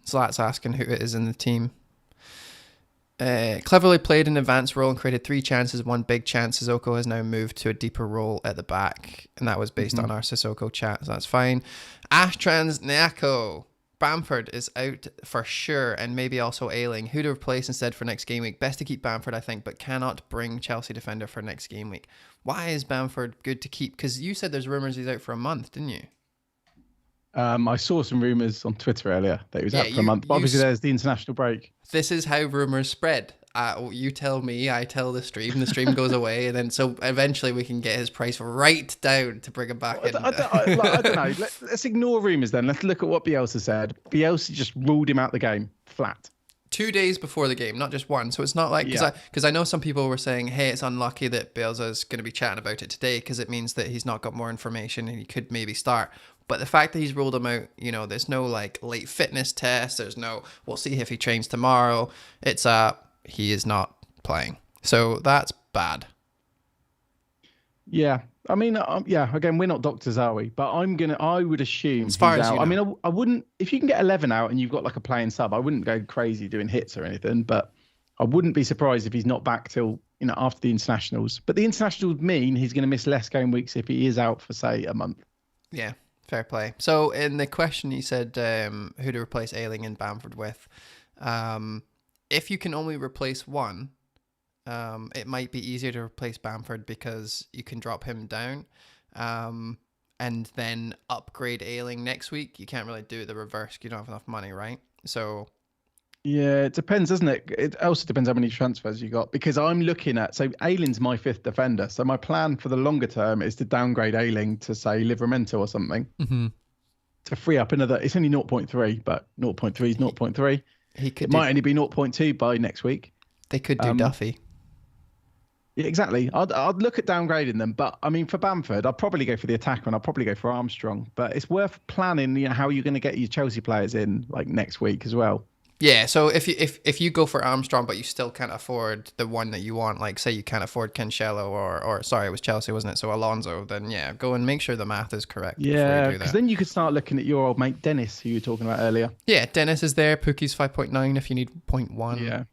Zlat's asking who it is in the team. Cleverly played an advanced role and created 3 chances, 1 big chance. Sissoko has now moved to a deeper role at the back, and that was based on our Sissoko chat, so that's fine. Ashtrans Neako. Bamford is out for sure, and maybe also Ayling. Who to replace instead for next game week? Best to keep Bamford, I think, but cannot bring Chelsea defender for next game week. Why is Bamford good to keep? Because you said there's rumours he's out for a month, didn't you? I saw some rumours on Twitter earlier that he was out for a month, but obviously there's the international break. This is how rumours spread. You tell me, I tell the stream goes away, and then so eventually we can get his price right down to bring him back in. I don't know. Let's ignore rumours then. Let's look at what Bielsa said. Bielsa just ruled him out the game flat. 2 days before the game, not just one. So it's not like, because I know some people were saying, hey, it's unlucky that Bielsa's going to be chatting about it today because it means that he's not got more information and he could maybe start. But the fact that he's ruled him out, there's no like late fitness test. There's no, we'll see if he trains tomorrow. It's he is not playing. So that's bad. Yeah. I mean, again, we're not doctors, are we? But I would assume as far he's as out. you know. I mean, I wouldn't, if you can get 11 out and you've got like a playing sub, I wouldn't go crazy doing hits or anything, but I wouldn't be surprised if he's not back till, after the internationals. But the internationals mean he's going to miss less game weeks if he is out for, say, a month. Yeah. Fair play. So in the question, you said who to replace Ayling and Bamford with. If you can only replace one, it might be easier to replace Bamford because you can drop him down and then upgrade Ayling next week. You can't really do the reverse. You don't have enough money, right? So... Yeah, it depends, doesn't it? It also depends how many transfers you got, because I'm looking at, so Ayling's my 5th defender. So my plan for the longer term is to downgrade Ayling to, say, Livramento or something to free up another. It's only 0.3, but 0.3 is 0.3. It might only be 0.2 by next week. They could do Duffy. Yeah, exactly. I'd look at downgrading them, but I mean, for Bamford, I'd probably go for the attacker and I'd probably go for Armstrong. But it's worth planning, how you're going to get your Chelsea players in like next week as well. Yeah, so if you go for Armstrong, but you still can't afford the one that you want, like say you can't afford Cancelo or sorry, it was Chelsea, wasn't it? So Alonso, then yeah, go and make sure the math is correct. Yeah, because then you could start looking at your old mate Dennis, who you were talking about earlier. Yeah, Dennis is there. Pookie's 5.9 if you need 0.1. Yeah.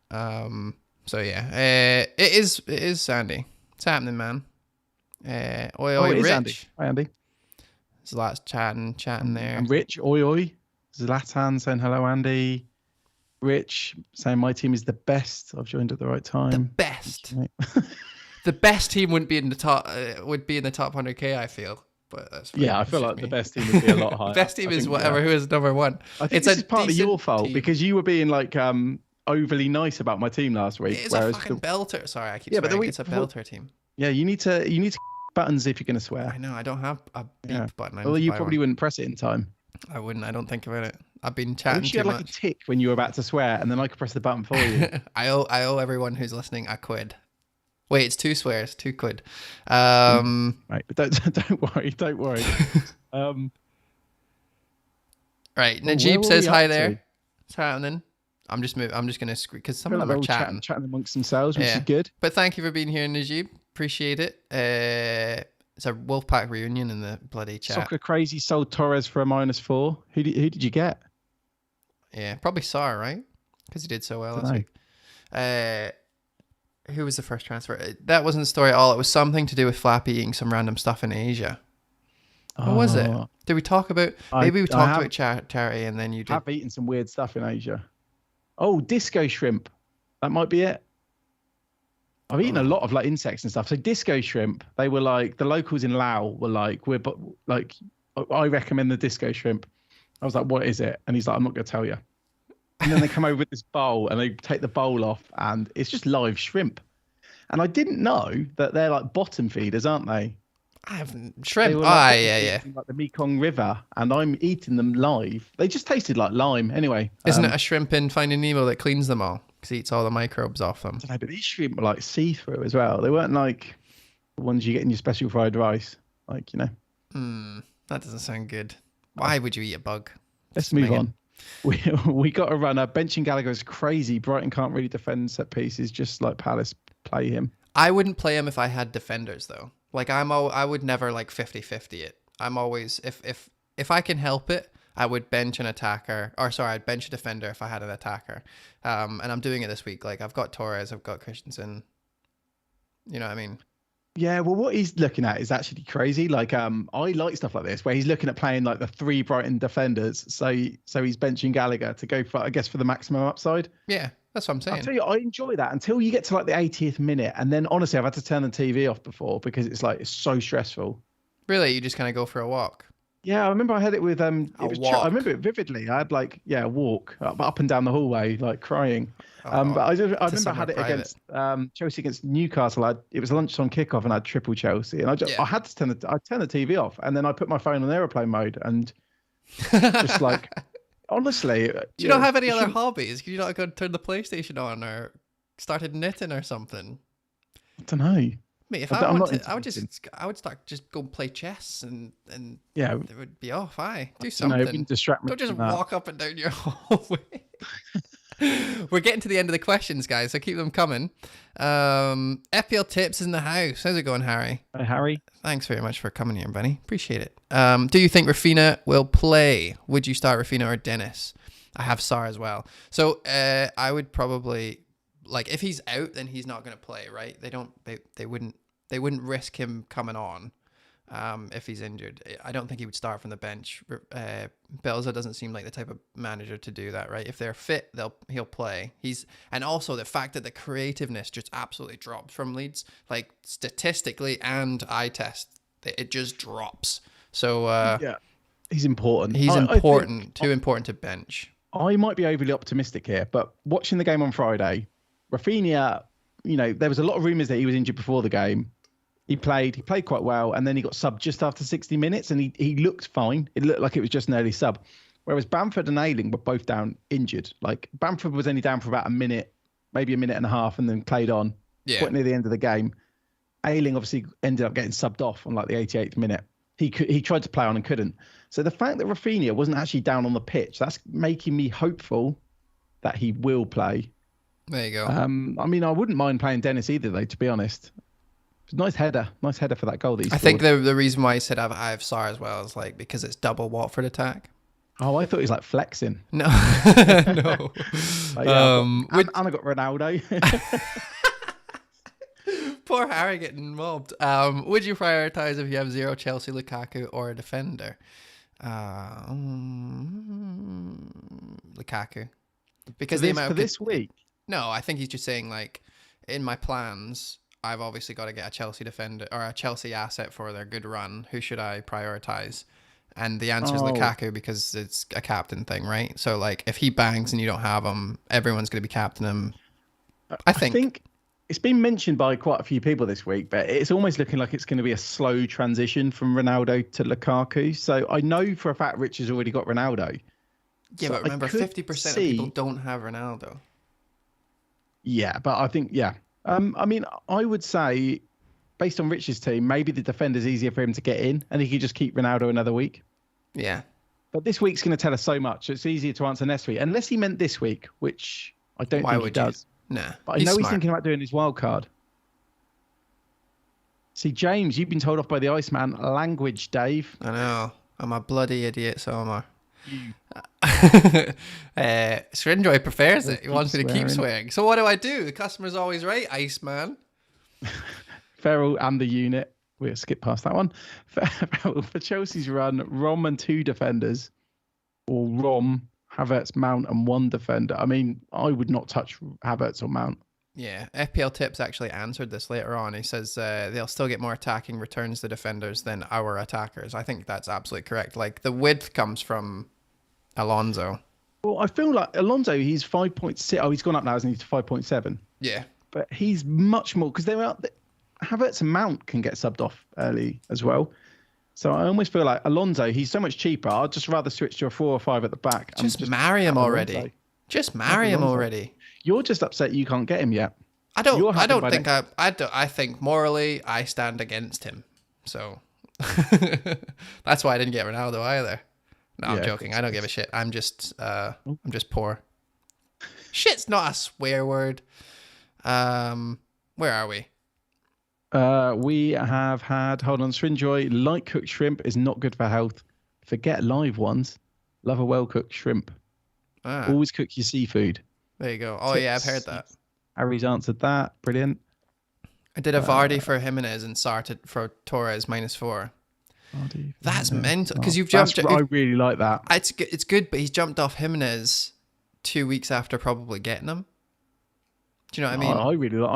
So yeah, it is Sandy. It's happening, man. Rich. Andy. Hi, Andy. Zlat's chatting there. And Rich, oi. Zlatan saying hello, Andy. Rich saying my team is the best. I've joined at the right time. The best. The best team wouldn't be in the top. Would be in the top 100k. I feel, but that's fine. I feel like the best team would be a lot higher. The best team is whatever. Who is number one? I think this is partly your fault because you were being like overly nice about my team last week. It's a fucking belter. Sorry, I keep swearing. It's a belter team. Yeah, you need to buttons if you're going to swear. I know. I don't have a beep button. Well, you probably wouldn't press it in time. I wouldn't. I don't think about it. I've been chatting too much. You had like a tick when you were about to swear, and then I could press the button for you. I owe everyone who's listening a quid. Wait, it's 2 swears, 2 quid. Right, but don't worry. Right, Najib says hi there. What's happening? I'm just gonna scream because some of them are chatting amongst themselves, which is good. But thank you for being here, Najib. Appreciate it. It's a Wolfpack reunion in the bloody chat. Soccer Crazy sold Torres for a -4. Who did you get? Yeah, probably Sar, right? Because he did so well last week. Who was the first transfer? That wasn't the story at all. It was something to do with Flappy eating some random stuff in Asia. What was it? Did we talk about... Maybe we talked about charity and then you did... I've eaten some weird stuff in Asia. Oh, disco shrimp. That might be it. I've eaten a lot of like insects and stuff. So disco shrimp, they were like, the locals in Laos were like, I recommend the disco shrimp. I was like, what is it? And he's like, I'm not going to tell you. And then they come over with this bowl and they take the bowl off and it's just live shrimp. And I didn't know that they're like bottom feeders, aren't they? I haven't. Shrimp. Yeah. Like the Mekong River, and I'm eating them live. They just tasted like lime. Anyway. Isn't it a shrimp in Finding Nemo that cleans them all? Because he eats all the microbes off them. I don't know, but these shrimp were like see-through as well. They weren't like the ones you get in your special fried rice. Like, That doesn't sound good. Why would you eat a bug? Let's move on. We got a runner. Benching Gallagher is crazy. Brighton can't really defend set pieces, just like Palace play him. I wouldn't play him if I had defenders though. Like I would never like 50-50 it. I'm always if I can help it, I would bench an attacker, or sorry, I'd bench a defender if I had an attacker. And I'm doing it this week. Like I've got Torres, I've got Christensen. You know what I mean? Yeah, well, what he's looking at is actually crazy. Like, I like stuff like this where he's looking at playing like the 3 Brighton defenders. So he's benching Gallagher to go for, I guess, for the maximum upside. Yeah, that's what I'm saying. I'll tell you, I enjoy that until you get to like the 80th minute, and then honestly, I've had to turn the TV off before because it's so stressful. Really, you just kind of go for a walk. Yeah, I remember I had it with I remember it vividly. I had like a walk up and down the hallway, like crying. But I remember I had it against Chelsea against Newcastle. It was lunchtime kickoff, and I had triple Chelsea, and I had to turn the TV off, and then I put my phone on airplane mode, and just like honestly, do you not have any other hobbies? Could you not go turn the PlayStation on or started knitting or something? I don't know. Mate, if I would start just go and play chess and yeah, it would be off. Do something. Don't distract me. Don't just walk up and down your hallway. We're getting to the end of the questions, guys, so keep them coming. FPL tips in the house. How's it going, Harry? Hi, Harry. Thanks very much for coming here, buddy. Appreciate it. Do you think Rafinha will play? Would you start Rafinha or Dennis? I have Sarr as well. So I would probably. Like if he's out, then he's not going to play, right? They wouldn't risk him coming on if he's injured. I don't think he would start from the bench. Belza doesn't seem like the type of manager to do that, right? If they're fit, he'll play. And also the fact that the creativeness just absolutely drops from Leeds, like statistically and eye test, it just drops. So yeah, he's important. He's important. Too important to bench. I might be overly optimistic here, but watching the game on Friday. Rafinha, there was a lot of rumours that he was injured before the game. He played quite well, and then he got subbed just after 60 minutes, and he looked fine. It looked like it was just an early sub. Whereas Bamford and Ayling were both down injured. Like Bamford was only down for about a minute, maybe a minute and a half, and then played on quite near the end of the game. Ayling obviously ended up getting subbed off on like the 88th minute. He tried to play on and couldn't. So the fact that Rafinha wasn't actually down on the pitch, that's making me hopeful that he will play. There you go. I mean, I wouldn't mind playing Dennis either, though, to be honest. Nice header for that goal that he scored. I think the reason why he said I have Sarr as well is like because it's double Watford attack. Oh, I thought he was like flexing. No, no. And I got Ronaldo. Poor Harry getting mobbed. Would you prioritize if you have 0 Chelsea, Lukaku, or a defender? Lukaku, because for this week. No, I think he's just saying like, in my plans, I've obviously got to get a Chelsea defender or a Chelsea asset for their good run. Who should I prioritize? And the answer is Lukaku because it's a captain thing, right? So like, if he bangs and you don't have him, everyone's going to be captaining him. I think it's been mentioned by quite a few people this week, but it's almost looking like it's going to be a slow transition from Ronaldo to Lukaku. So I know for a fact Rich has already got Ronaldo. Yeah, so but remember, 50% of people don't have Ronaldo. Yeah, but I think, I mean, I would say, based on Rich's team, maybe the defender's easier for him to get in, and he could just keep Ronaldo another week. Yeah. But this week's going to tell us so much. It's easier to answer next week, unless he meant this week, which I don't think he does. Nah. But I know he's thinking about doing his wild card. See, James, you've been told off by the Iceman. Language, Dave. I know. I'm a bloody idiot, so am I. Srinjoy prefers it. He wants me to keep swearing. So what do? The customer's always right, Iceman. Ferrell and the unit. We'll skip past that one. For Chelsea's run, Rom and 2 defenders, or Rom, Havertz, Mount, and 1 defender. I mean, I would not touch Havertz or Mount. Yeah, FPL Tips actually answered this later on. He says they'll still get more attacking returns to defenders than our attackers. I think that's absolutely correct. Like, the width comes from Alonso. Well, I feel like Alonso, he's 5.6. Oh, he's gone up now, isn't he, to 5.7? Yeah. But he's much more, because Havertz and Mount can get subbed off early as well. So I almost feel like Alonso, he's so much cheaper. I'd just rather switch to a 4 or 5 at the back. Just marry him already. Alonso. Just marry him already. You're just upset you can't get him yet. I think morally I stand against him. So that's why I didn't get Ronaldo either. No, I'm joking. I don't give a shit. I'm just poor. Shit's not a swear word. Where are we? We have had, hold on, Srinjoy, light cooked shrimp is not good for health. Forget live ones. Love a well-cooked shrimp. Ah, Always cook your seafood. there you go. Oh yeah, I've heard Tips. that. Harry's answered that. Brilliant. I did a Vardy for Jimenez and Sarr for Torres -4. That's mental because you've jumped. I really like that. It's good, but he's jumped off Jimenez 2 weeks after probably getting him. Do you know what I mean? I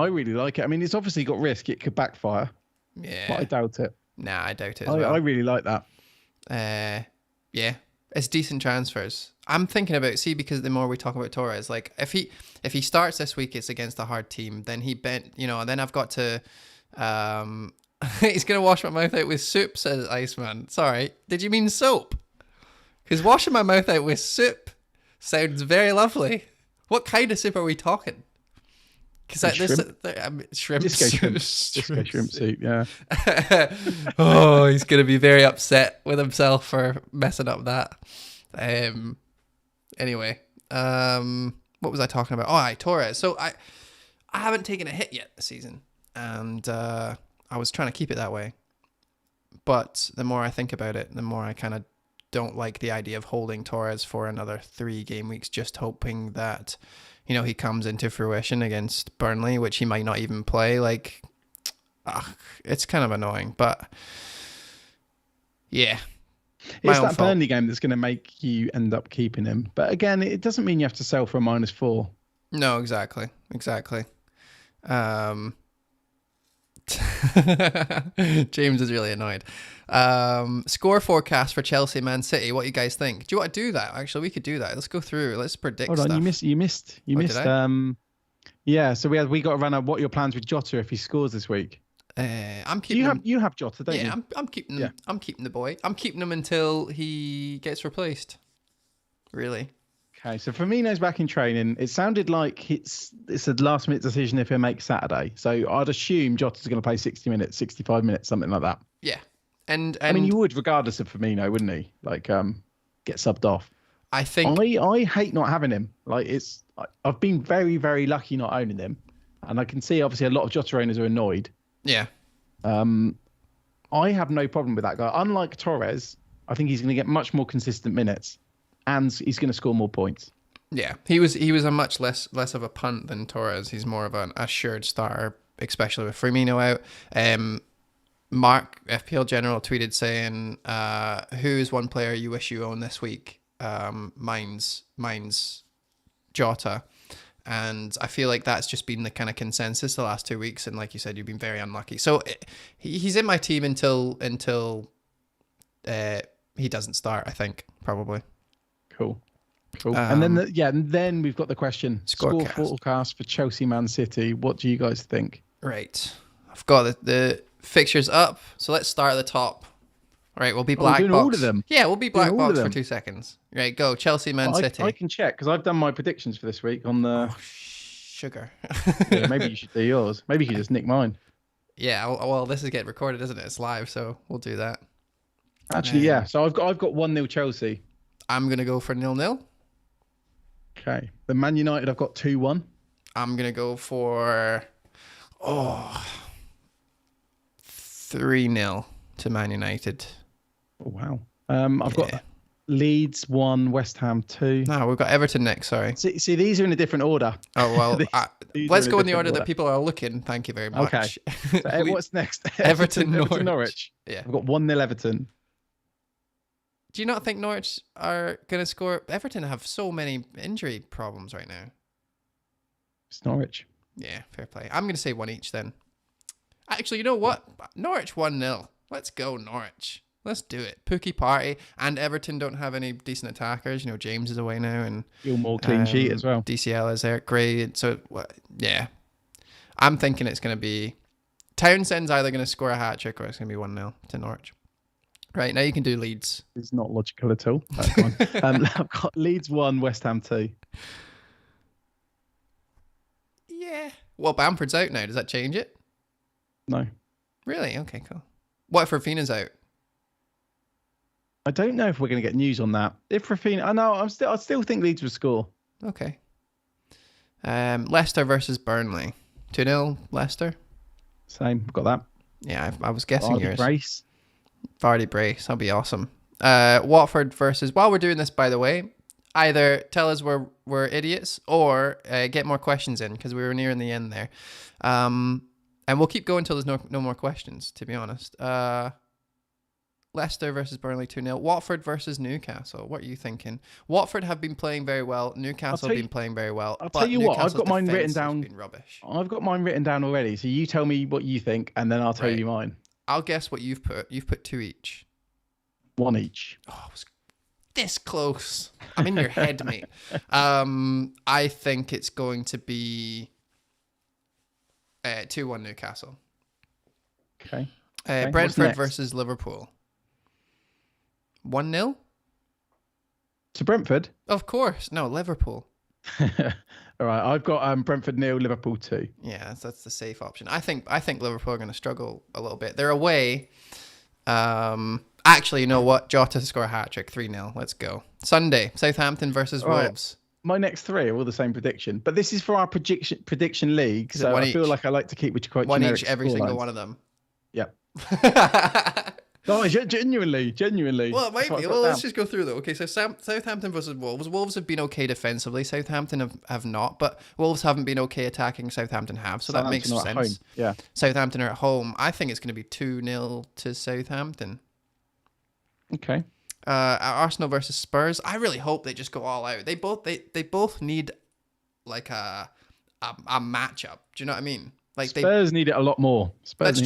really like it. I mean, it's obviously got risk. It could backfire. Yeah. But I doubt it. Nah, I doubt it as well. I really like that. Yeah, it's decent transfers. I'm thinking about because the more we talk about Torres, like if he starts this week, it's against a hard team. Then then I've got to. He's gonna wash my mouth out with soup, says Iceman. Sorry, did you mean soap? Because washing my mouth out with soup sounds very lovely. What kind of soup are we talking? Because shrimp. Just go shrimp soup. Yeah. Oh, he's gonna be very upset with himself for messing up that. Anyway, what was I talking about? Oh, Torres. So I haven't taken a hit yet this season, and I was trying to keep it that way. But the more I think about it, the more I kind of don't like the idea of holding Torres for another 3 game weeks, just hoping that, he comes into fruition against Burnley, which he might not even play. Like, it's kind of annoying, but yeah. It's that Burnley game that's going to make you end up keeping him. But again, it doesn't mean you have to sell for a -4. No, exactly. James is really annoyed. Score forecast for Chelsea Man City. What you guys think? Do you want to do that? Actually, we could do that. Let's go through. Let's predict. Hold on, stuff. you missed. Yeah. So we got to run out. What are your plans with Jota if he scores this week? I'm keeping. You have Jota, don't you? Yeah, I'm keeping. Yeah. I'm keeping the boy. I'm keeping him until he gets replaced. Really. Okay, so Firmino's back in training. It sounded like it's a last minute decision if he makes Saturday. So I'd assume Jota's going to play 60 minutes, 65 minutes, something like that. Yeah. And I mean, you would regardless of Firmino, wouldn't he? Like, get subbed off. I think I hate not having him. Like, I've been very, very lucky not owning him, and I can see obviously a lot of Jota owners are annoyed. Yeah. I have no problem with that guy. Unlike Torres, I think he's going to get much more consistent minutes, and he's going to score more points. Yeah, he was a much less of a punt than Torres. He's more of an assured starter, especially with Firmino out. Mark, FPL General, tweeted saying, who is one player you wish you owned this week? Mine's Jota. And I feel like that's just been the kind of consensus the last 2 weeks. And like you said, you've been very unlucky. So he's in my team until he doesn't start, I think, probably. Cool. And then we've got the question. Score forecast for Chelsea Man City. What do you guys think? Right. I've got the fixtures up. So let's start at the top. All right, we'll be black box. All of them. Yeah, we'll be black box for 2 seconds. Right, go. Chelsea Man City. I can check because I've done my predictions for this week on the... Oh, sugar. Yeah, maybe you should do yours. Maybe you could just nick mine. Yeah, well, this is getting recorded, isn't it? It's live, so we'll do that. Actually, yeah. So I've got 1-0 Chelsea. I'm going to go for 0-0. Okay. The Man United, I've got 2-1. I'm going to go for 3-0 to Man United. Oh, wow. I've got Leeds 1, West Ham 2. No, we've got Everton next, sorry. See these are in a different order. Oh, well, let's go in the order that people are looking. Thank you very much. Okay. So, what's next? Everton, Norwich. Yeah. I've got 1-0 Everton. Do you not think Norwich are going to score? Everton have so many injury problems right now. It's Norwich. Yeah, fair play. I'm going to say 1 each then. Actually, you know what? Norwich 1-0. Let's go, Norwich. Let's do it. Pookie party. And Everton don't have any decent attackers. James is away now. And Gilmore clean sheet as well. DCL is there. Great. So, yeah. I'm thinking it's going to be... Townsend's either going to score a hat-trick or it's going to be 1-0 to Norwich. Right, now you can do Leeds. It's not logical at all. That's fine. I've got Leeds 1, West Ham 2. Yeah. Well, Bamford's out now. Does that change it? No. Really? Okay, cool. What if Raphinha's out? I don't know if we're going to get news on that. If Raphinha... I still think Leeds will score. Okay. Leicester versus Burnley. 2-0 Leicester. Same. Got that. Yeah, I was guessing yours. Brace. Vardy brace. That'll be awesome. Watford versus. While we're doing this, by the way, either tell us we're idiots or get more questions in because we were nearing the end there. And we'll keep going until there's no more questions, to be honest. Leicester versus Burnley 2-0. Watford versus Newcastle. What are you thinking? Watford have been playing very well. Newcastle have been playing very well. I'll tell you what, I've got mine written down. Been rubbish. I've got mine written down already. So you tell me what you think, and then I'll tell you mine. I'll guess what you've put. You've put 2 each. 1 each. Oh, it was this close. I'm in your head, mate. I think it's going to be 2-1 Newcastle. Okay. Brentford versus Liverpool. 1-0? To Brentford? Of course. No, Liverpool. All right. I've got Brentford 0, Liverpool 2. Yeah, that's the safe option. I think Liverpool are going to struggle a little bit. They're away. Actually, you know what? Jota to score a hat-trick. 3-0. Let's go. Sunday, Southampton versus Wolves. My next 3 are all the same prediction. But this is for our prediction league. So I feel like I like to keep which quite one generic each, every single lines. one of them. Yep. No, genuinely. Well, it might be. Well, let's just go through though. Okay, so Southampton versus Wolves. Wolves have been okay defensively. Southampton have not, but Wolves haven't been okay attacking. Southampton have, so that makes sense. Home. Yeah. Southampton are at home. I think it's going to be 2-0 to Southampton. Okay. Arsenal versus Spurs. I really hope they just go all out. They both need like a matchup. Do you know what I mean? Like Spurs need it a lot more. That's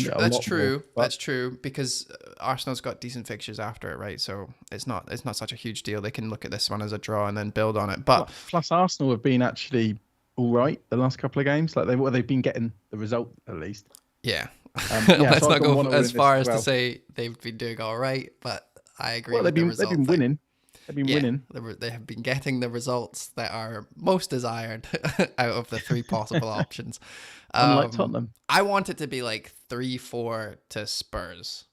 true because Arsenal's got decent fixtures after it, right? So it's not such a huge deal. They can look at this one as a draw and then build on it. But plus Arsenal have been actually all right the last couple of games. Like they've been getting the result at least. Yeah. Let's not go as far as to say they've been doing all right, but I agree. Well, they've been winning. They've been winning. They have been getting the results that are most desired out of the 3 possible options. Unlike Tottenham. I want it to be like 3-4 to Spurs.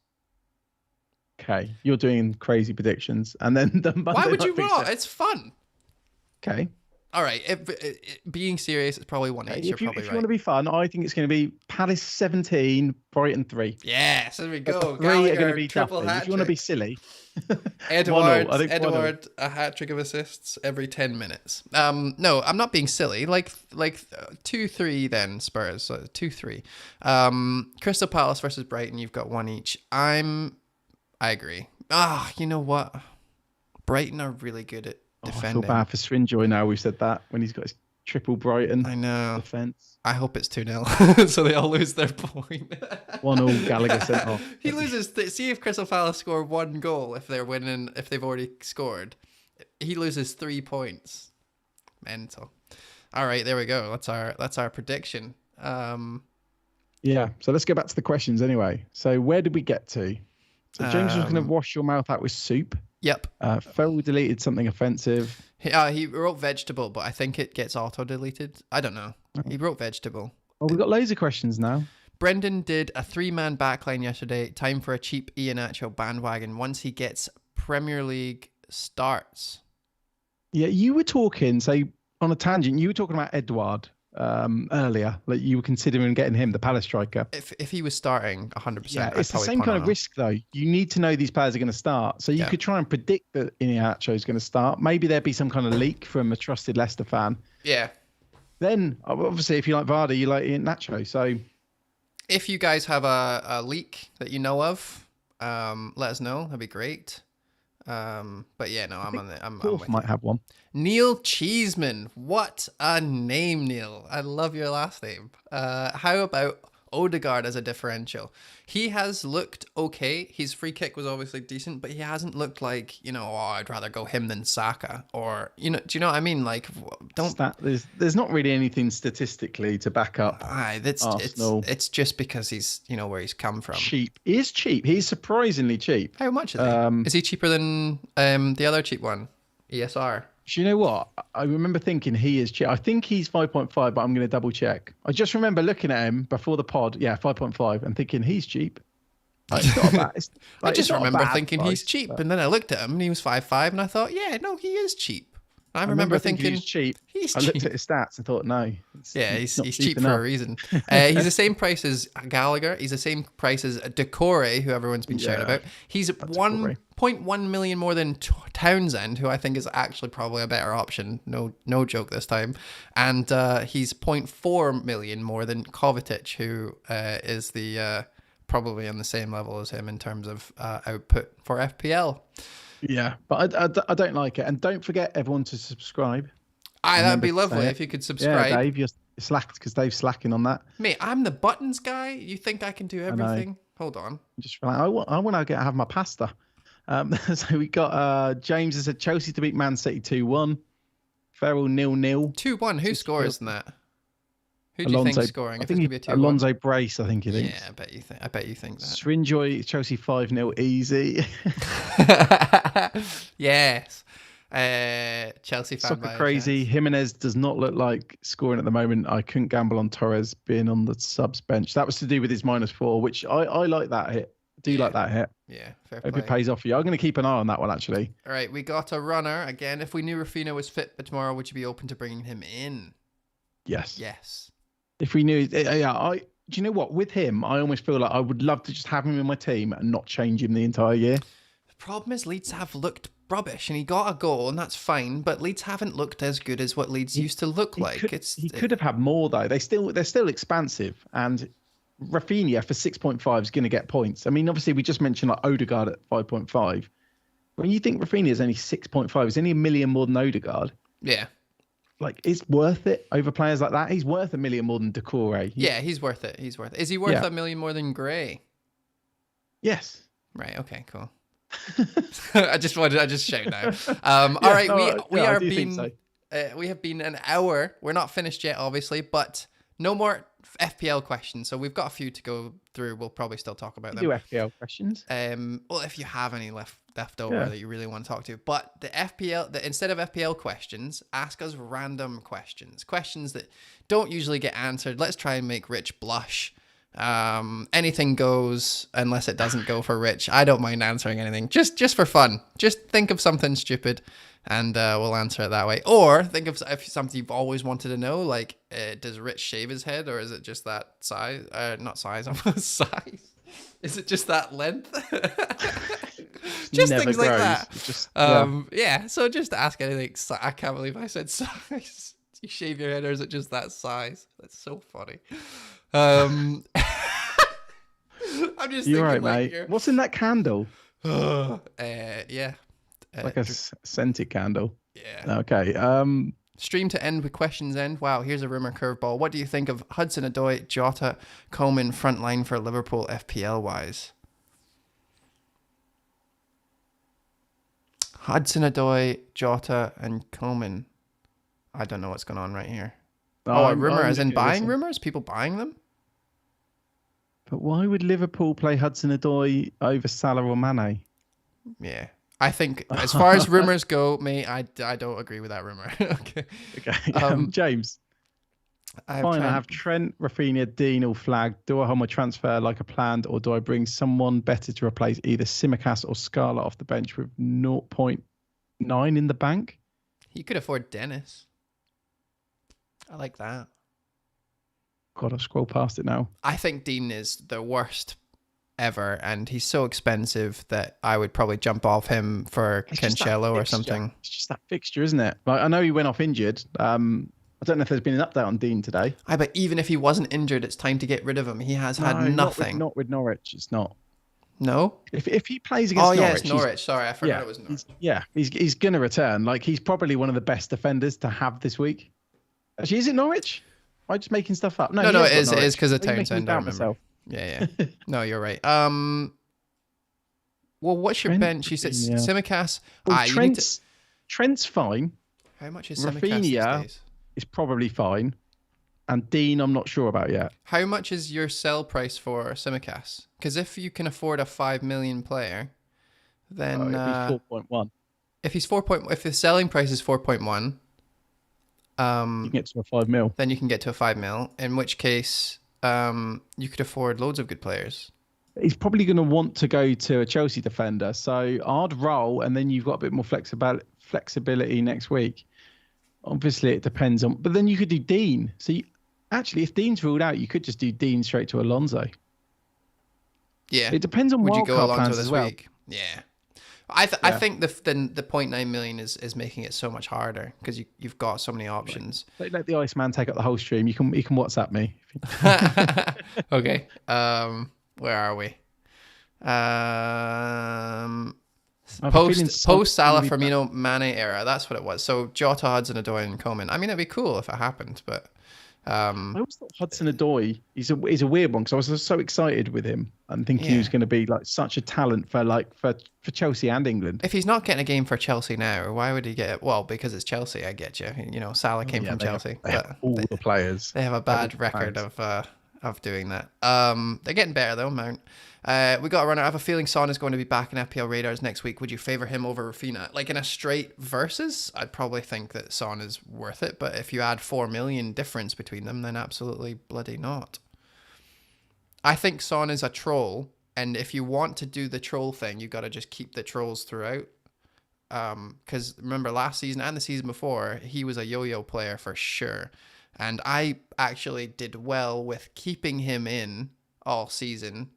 Okay. You're doing crazy predictions. And then why would you not? It's fun. Okay. All right. Being serious, it's probably 1 each. If you want to be fun, I think it's going to be Palace 17, Brighton 3. Yes, there we go. 3 are going to be triple hat. If you want to be silly. Edward, a hat-trick of assists every 10 minutes. No, I'm not being silly. Like 2-3 then, Spurs. So 2-3. Crystal Palace versus Brighton, you've got 1 each. I agree. You know what? Brighton are really good at defending. I feel bad for Swinjoy now we've said that when he's got his triple Brighton defence. I hope it's 2-0 so they all lose their point. 1-1 Gallagher sent off. He loses. See if Crystal Palace score 1 goal if they're winning, if they've already scored. He loses 3 points. Mental. All right, there we go. That's our prediction. Yeah, so let's go back to the questions anyway. So where did we get to? So James was going to wash your mouth out with soup. Yep. Phil deleted something offensive. He wrote vegetable, but I think it gets auto-deleted. I don't know. He wrote vegetable. Well, we've got loads of questions now. Brendan did a 3-man backline yesterday. Time for a cheap Iheanacho bandwagon once he gets Premier League starts. Yeah, you were talking, so on a tangent, you were talking about Edouard earlier. Like you were considering getting him, the Palace striker. If he was starting 100%, yeah, it's the same kind of risk though. You need to know these players are going to start, so you could try and predict that Iheanacho is going to start. Maybe there'd be some kind of leak from a trusted Leicester fan. Yeah. Then obviously, if you like Vardy, you like Iheanacho. So if you guys have a leak that you know of, let us know. That'd be great. But yeah, no, I'm might have one. Neil Cheeseman, what a name, Neil. I love your last name. How about Odegaard as a differential? He has looked okay. His free kick was obviously decent, but he hasn't looked like, I'd rather go him than Saka, or do you know what I mean? Like, there's not really anything statistically to back up. Arsenal. It's just because he's where he's come from. Cheap. He is cheap. He's surprisingly cheap. How much is he? Is he cheaper than the other cheap one, ESR? Do you know what? I remember thinking he is cheap. I think he's 5.5, but I'm going to double check. I just remember looking at him before the pod. Yeah, 5.5, and thinking he's cheap. It's not bad. I just remember thinking he's cheap, and then I looked at him and he was 5.5, and I thought, yeah, no, he is cheap. I remember thinking he was cheap. he's I looked cheap. at his stats and thought, no, Yeah, he's not he's cheap for enough. a reason. He's the same price as Gallagher. He's the same price as Decore, who everyone's been shouting about. He's 1.1 million more than Townsend, who I think is actually probably a better option. No joke this time. And he's 0.4 million more than Kovacic, who is the probably on the same level as him in terms of output for FPL. Yeah, but I don't like it. And don't forget everyone to subscribe. That'd be lovely if you could subscribe. Yeah, Dave, you're slacked because Dave's slacking on that. Mate, I'm the buttons guy. You think I can do everything? Hold on. Just like, I want to have my pasta. So we got James has said Chelsea to beat Man City 2-1. Ferrell 0-0. 2-1. Who scores in that? Who do you think scoring? I think it's gonna be Alonso Brace, I think he thinks. Yeah, I bet you think that. Swinjoy, Chelsea 5-0 easy. Yes. Chelsea fan Soccer crazy. Jimenez does not look like scoring at the moment. I couldn't gamble on Torres being on the subs bench. That was to do with his -4, which I like that hit. Like that hit. Yeah, fair play. Hope it pays off for you. I'm going to keep an eye on that one, actually. All right, we got a runner. Again, if we knew Rafinha was fit for tomorrow, would you be open to bringing him in? Yes. Yes. If we knew, do you know what? With him, I almost feel like I would love to just have him in my team and not change him the entire year. The problem is Leeds have looked rubbish, and he got a goal, and that's fine. But Leeds haven't looked as good as what Leeds used to look like. He could have had more though. They're still expansive, and Rafinha for 6.5 is going to get points. I mean, obviously we just mentioned like Odegaard at 5.5. When you think Rafinha is only 6.5, it's only a million more than Odegaard. Yeah. Like, it's worth it over players like that. He's worth a million more than Decore. Yeah, he's worth it. Is he worth a million more than Gray? Yes. Right. Okay. Cool. I just shout now. All right. We have been an hour. We're not finished yet, obviously, but no more FPL questions. So we've got a few to go through. We'll probably still talk about them. Do FPL questions. Well, if you have any left over that you really want to talk to, but the FPL, instead of FPL questions, ask us random questions that don't usually get answered. Let's try and make Rich blush. Anything goes unless it doesn't go for Rich. I don't mind answering anything, just for fun. Just think of something stupid and we'll answer it that way. Or think of something you've always wanted to know, like does Rich shave his head, or is it just that size? Not size, size. Is it just that length? Just never things grows. like that. Just, yeah. So just ask anything. I can't believe I said size. You shave your head, or is it just that size? That's so funny. I'm just You're thinking, right, mate. What's in that candle? Yeah. Like a scented candle. Yeah. Okay. Stream to end with questions end. Wow, here's a rumor curveball. What do you think of Hudson-Odoi, Jota, Coleman front line for Liverpool FPL wise? Hudson-Odoi, Jota, and Coleman. I don't know what's going on right here. A rumor as in buying rumors? People buying them? But why would Liverpool play Hudson-Odoi over Salah or Mane? Yeah. I think as far as rumors go, mate, I don't agree with that rumor. Okay. James. I have Trent, Rafinha, Dean all flagged. Do I hold my transfer like a planned, or do I bring someone better to replace either Simicast or Scarlett off the bench with 0.9 in the bank? You could afford Dennis. I like that. God, I've scrolled past it now. I think Dean is the worst ever, and he's so expensive that I would probably jump off him for Cancelo or something. It's just that fixture, isn't it? Like, I know he went off injured. I don't know if there's been an update on Dean today. But even if he wasn't injured, it's time to get rid of him. He has had nothing. Not with Norwich. It's not. No? If he plays against Norwich... Oh, yes, Norwich. Sorry, I forgot it was Norwich. He's going to return. Like, he's probably one of the best defenders to have this week. Actually, is it Norwich? Am I just making stuff up? No, it is because of Townsend. I remember. Yeah. No, you're right. Well, what's your bench? You said Simicast. Well, Trent's fine. How much is Simicast these days? Is probably fine. And Dean, I'm not sure about yet. How much is your sell price for Simicast? Because if you can afford a 5 million player, then it'd be 4.1. If the selling price is 4.1, you can get to a 5 mil. Then you can get to a 5 mil. In which case, you could afford loads of good players. He's probably going to want to go to a Chelsea defender. So I'd roll, and then you've got a bit more flexibility next week. Obviously, it depends on. But then you could do Dean. So actually, if Dean's ruled out, you could just do Dean straight to Alonso. Yeah. It depends on Would you go wildcard Alonso plans this as well. week? Yeah. I think the 0.9 million is making it so much harder because you've got so many options. Don't let the Iceman take up the whole stream. You can WhatsApp me. Okay. Where are we? Post Salah Firmino Mane era. That's what it was. So Jota, Hudson-Odoi, and Coman. I mean, it'd be cool if it happened, but I always thought Hudson-Odoi, he's a weird one because I was so excited with him and thinking he was going to be like such a talent for Chelsea and England. If he's not getting a game for Chelsea now, why would he get it? Well, because it's Chelsea, I get you. You know, Salah came from Chelsea. They have all the players. They have a bad record of doing that. They're getting better though, Mount. We got a runner. I have a feeling Son is going to be back in FPL radars next week. Would you favour him over Rafinha? Like in a straight versus, I'd probably think that Son is worth it. But if you add 4 million difference between them, then absolutely bloody not. I think Son is a troll. And if you want to do the troll thing, you got to just keep the trolls throughout. Because remember last season and the season before, he was a yo-yo player for sure. And I actually did well with keeping him in all season.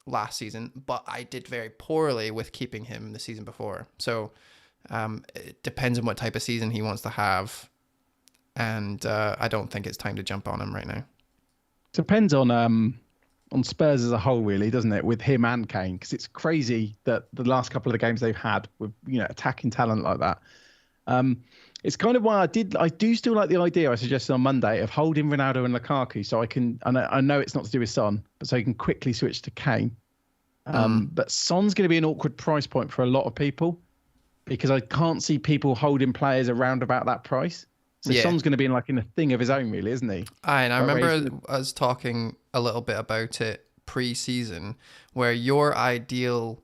Last season, but I did very poorly with keeping him the season before. So it depends on what type of season he wants to have, and I don't think it's time to jump on him right now. Depends on Spurs as a whole, really, doesn't it? With him and Kane, because it's crazy that the last couple of the games they've had with attacking talent like that. It's kind of why I do still like the idea I suggested on Monday of holding Ronaldo and Lukaku so I know it's not to do with Son, but so he can quickly switch to Kane. But Son's going to be an awkward price point for a lot of people because I can't see people holding players around about that price. So Son's going to be in a thing of his own, really, isn't he? And I remember us talking a little bit about it pre-season where your ideal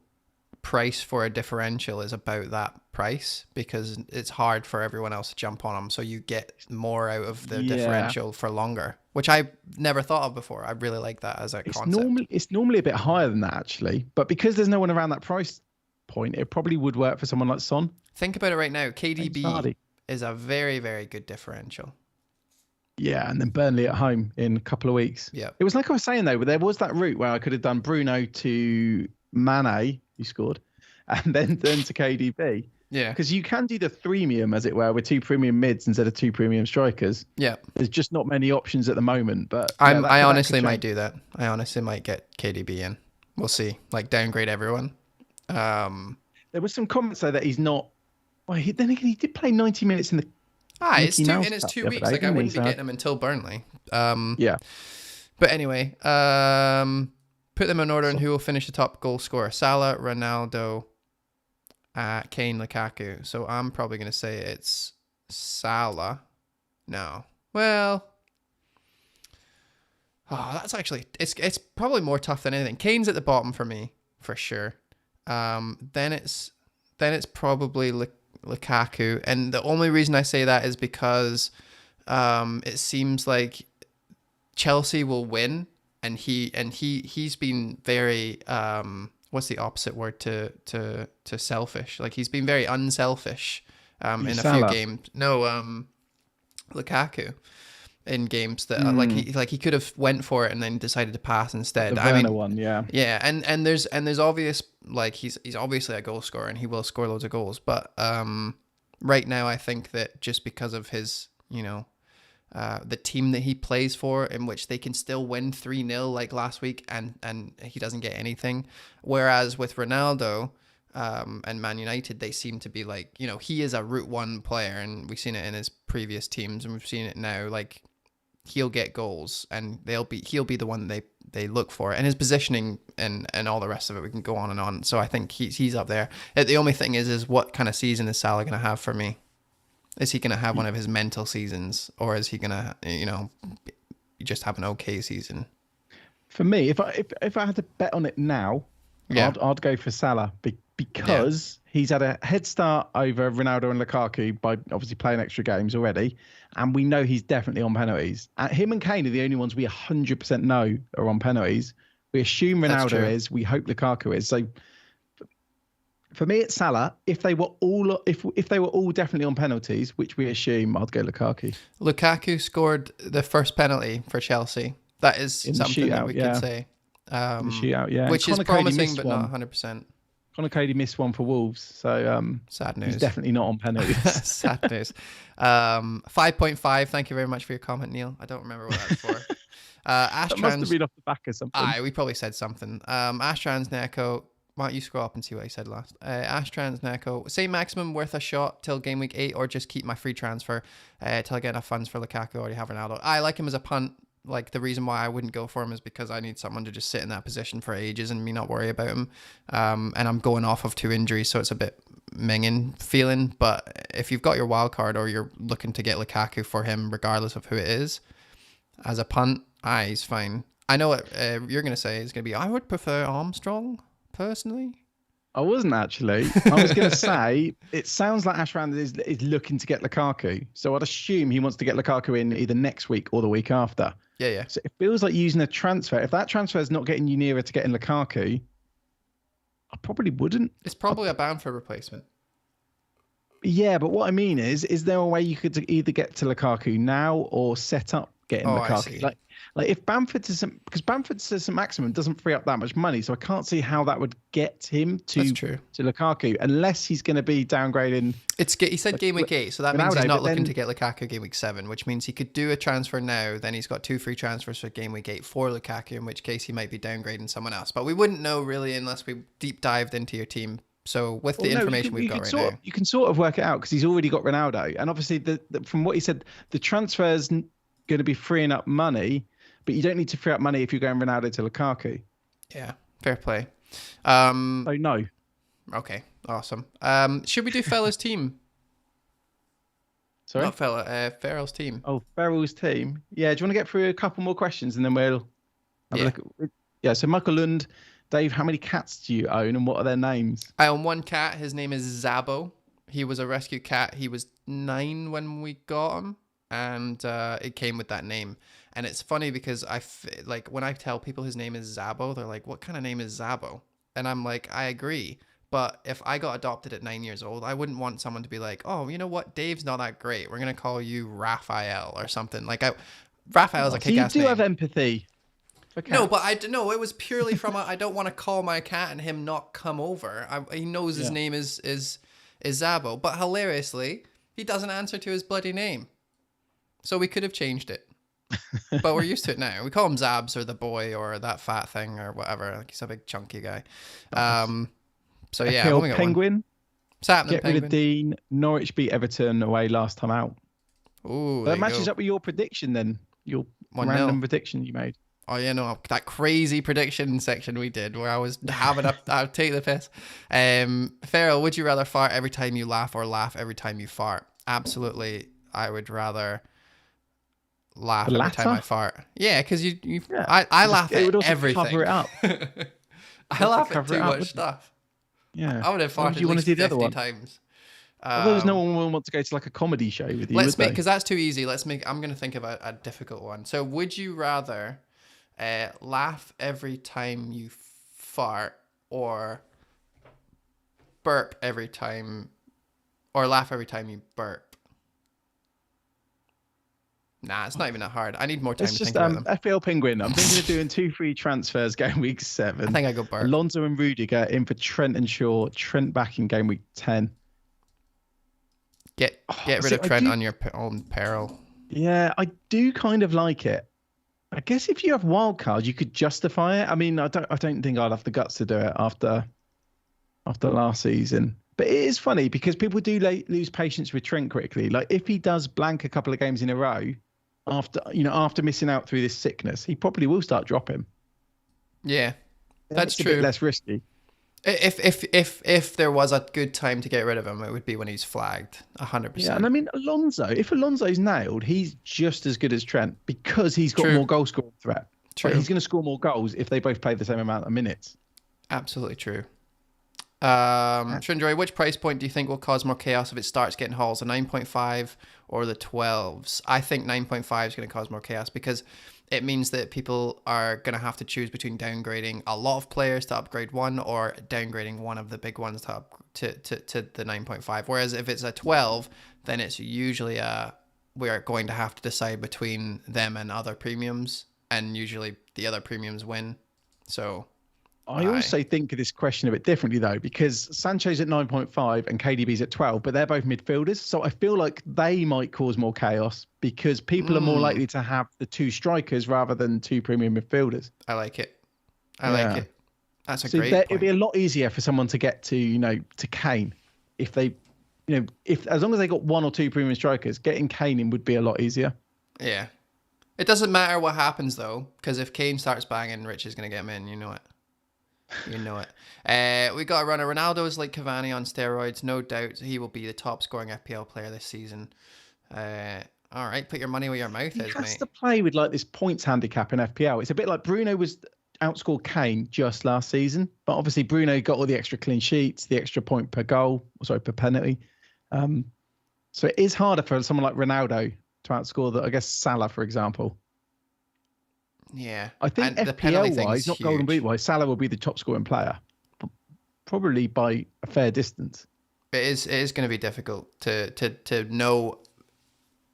price for a differential is about that price because it's hard for everyone else to jump on them, so you get more out of the differential for longer, which I never thought of before. I really like that as a concept. It's normally a bit higher than that actually, but because there's no one around that price point, it probably would work for someone like Son. Think about it right now. KDB is a very, very good differential. Yeah, and then Burnley at home in a couple of weeks. Yeah, it was like I was saying though, but there was that route where I could have done Bruno to Mane, who scored, and then to KDB. Yeah, because you can do the freemium, as it were, with 2 premium mids instead of 2 premium strikers. Yeah, there's just not many options at the moment. But I honestly might do that. I honestly might get KDB in. We'll see. Like downgrade everyone. There was some comments though that he's not. Well, then again, he did play 90 minutes in the. It's 2 weeks. Like I wouldn't be getting him until Burnley. Yeah. But anyway, put them in order and who will finish the top goal scorer: Salah, Ronaldo, Kane, Lukaku. So I'm probably going to say it's Salah. No. Well, that's actually it's probably more tough than anything. Kane's at the bottom for me for sure. Then it's probably Lukaku, and the only reason I say that is because it seems like Chelsea will win, and he's been very what's the opposite word to selfish? Like he's been very unselfish in a few games. No, Lukaku in games that he could have went for it and then decided to pass instead. The Werner one, yeah. Yeah, and there's obvious, like he's obviously a goal scorer and he will score loads of goals, but right now I think that just because of his the team that he plays for, in which they can still win 3-0 like last week and he doesn't get anything, whereas with Ronaldo and Man United, they seem to be like, he is a Route 1 player, and we've seen it in his previous teams and we've seen it now. Like he'll get goals and he'll be the one they look for, and his positioning and all the rest of it, we can go on and on. So I think he's up there. The only thing is what kind of season is Salah going to have for me? Is he going to have one of his mental seasons, or is he going to, just have an okay season? For me, if I had to bet on it now, I'd go for Salah because he's had a head start over Ronaldo and Lukaku by obviously playing extra games already, and we know he's definitely on penalties. Him and Kane are the only ones we 100% know are on penalties. We assume Ronaldo is. We hope Lukaku is. So For me, it's Salah. If they were all definitely on penalties, which we assume, I'd go Lukaku. Lukaku scored the first penalty for Chelsea. That is In the something that shootout, we yeah. could say. In the shootout, yeah. Which is Conor Cody promising, missed but one. not 100%. Conor Cody missed one for Wolves, so Sad news. he's definitely not on penalties. Sad news. 5.5. Thank you very much for your comment, Neil. I don't remember what that's for. That must have been off the back of something. We probably said something. Astrans Neko. Why don't you scroll up and see what he said last? Astrans Neko. Say maximum worth a shot till game week 8, or just keep my free transfer till I get enough funds for Lukaku. Already have Ronaldo. I like him as a punt. Like, the reason why I wouldn't go for him is because I need someone to just sit in that position for ages and me not worry about him. And I'm going off of 2 injuries, so it's a bit minging feeling. But if you've got your wild card or you're looking to get Lukaku for him, regardless of who it is, as a punt, he's fine. I know what you're going to say is going to be, I would prefer Armstrong, personally. I wasn't actually. I was going to say, it sounds like Ashram is looking to get Lukaku. So I'd assume he wants to get Lukaku in either next week or the week after. Yeah. So it feels like using a transfer. If that transfer is not getting you nearer to getting Lukaku, I probably wouldn't. It's probably a Bamford replacement. Yeah, but what I mean is there a way you could either get to Lukaku now or set up getting Lukaku? Like if Bamford because Bamford to St. Maximin doesn't free up that much money, so I can't see how that would get him to Lukaku unless he's going to be downgrading. He said game week 8, so that means he's not looking to get Lukaku game week 7, which means he could do a transfer now. Then he's got 2 free transfers for game week 8 for Lukaku, in which case he might be downgrading someone else. But we wouldn't know really unless we deep dived into your team. So with the information we've got right now, you can sort of work it out because he's already got Ronaldo, and obviously from what he said, the transfer's going to be freeing up money. But you don't need to free up money if you're going Ronaldo to Lukaku. Yeah, fair play. So no. Okay, awesome. Should we do Fella's team? Sorry? Not Fella, Farrell's team. Oh, Farrell's team. Yeah, do you want to get through a couple more questions and then we'll have a look at... Yeah, so Michael Lund, Dave, how many cats do you own and what are their names? I own 1 cat. His name is Zabo. He was a rescue cat. He was 9 when we got him, and it came with that name. And it's funny because when I tell people his name is Zabo, they're like, what kind of name is Zabo? And I'm like, I agree. But if I got adopted at 9 years old, I wouldn't want someone to be like, oh, you know what? Dave's not that great. We're going to call you Raphael or something. Like, Raphael's a kick-ass name. You do have empathy for cats. No, but it was purely from I don't want to call my cat and him not come over. He knows his name is Zabo. But hilariously, he doesn't answer to his bloody name. So we could have changed it. But we're used to it now. We call him Zabs or the boy or that fat thing or whatever. Like, he's a big chunky guy. So yeah, FPL Penguin. Get rid of Dean. Norwich beat Everton away last time out. Ooh, that matches up with your prediction then. Your random prediction you made. Oh yeah, no, that crazy prediction section we did where I was having I'll take the piss. Farrell, would you rather fart every time you laugh or laugh every time you fart? Absolutely, I would rather laugh every time I fart. Yeah, because I laugh at everything. Cover it up. I laugh at too much stuff. Yeah, I would have farted at least 50 times. Although no one will want to go to like a comedy show with you. Because that's too easy. I'm going to think of a difficult one. So would you rather laugh every time you fart or burp every time, or laugh every time you burp? Nah, it's not even that hard. I need more time to think about them. FPL Penguin. I'm thinking of doing 2 free transfers game week 7. I think I go burp. Alonso and Rudiger in for Trent and Shaw. Trent back in game week 10. Get rid of Trent on your own peril. Yeah, I do kind of like it. I guess if you have wild cards, you could justify it. I mean, I don't think I'd have the guts to do it after last season. But it is funny because people do lose patience with Trent quickly. Like if he does blank a couple of games in a row after missing out through this sickness, he probably will start dropping. Yeah, that's true. A bit less risky. If there was a good time to get rid of him, it would be when he's flagged 100%. Yeah, and I mean if Alonso's nailed, he's just as good as Trent because he's got more goal scoring threat. True. But he's going to score more goals if they both play the same amount of minutes. Absolutely true. Shrindroy, which price point do you think will cause more chaos if it starts getting hauls, the 9.5 or the 12s? I think 9.5 is going to cause more chaos because it means that people are going to have to choose between downgrading a lot of players to upgrade one or downgrading one of the big ones to the 9.5. Whereas if it's a 12, then it's usually we're going to have to decide between them and other premiums, and usually the other premiums win. So I also think of this question a bit differently, though, because Sancho's at 9.5 and KDB's at 12, but they're both midfielders. So I feel like they might cause more chaos because people are more likely to have the two strikers rather than two premium midfielders. I like it. I like it. That's a great point. It'd be a lot easier for someone to get to, to Kane if they, if as long as they got one or two premium strikers, getting Kane in would be a lot easier. Yeah. It doesn't matter what happens, though, because if Kane starts banging, Rich is going to get him in. You know it. You know it. We got a runner. Ronaldo is like Cavani on steroids. No doubt he will be the top scoring FPL player this season. All right, put your money where your mouth is, mate. He has to play with like this points handicap in FPL. It's a bit like Bruno was outscored Kane just last season, but obviously Bruno got all the extra clean sheets, the extra point per goal, per penalty. So it is harder for someone like Ronaldo to outscore that. I guess Salah, for example. Yeah, I think FPL-wise, not Golden Boot-wise, Salah will be the top-scoring player, probably by a fair distance. It is going to be difficult to know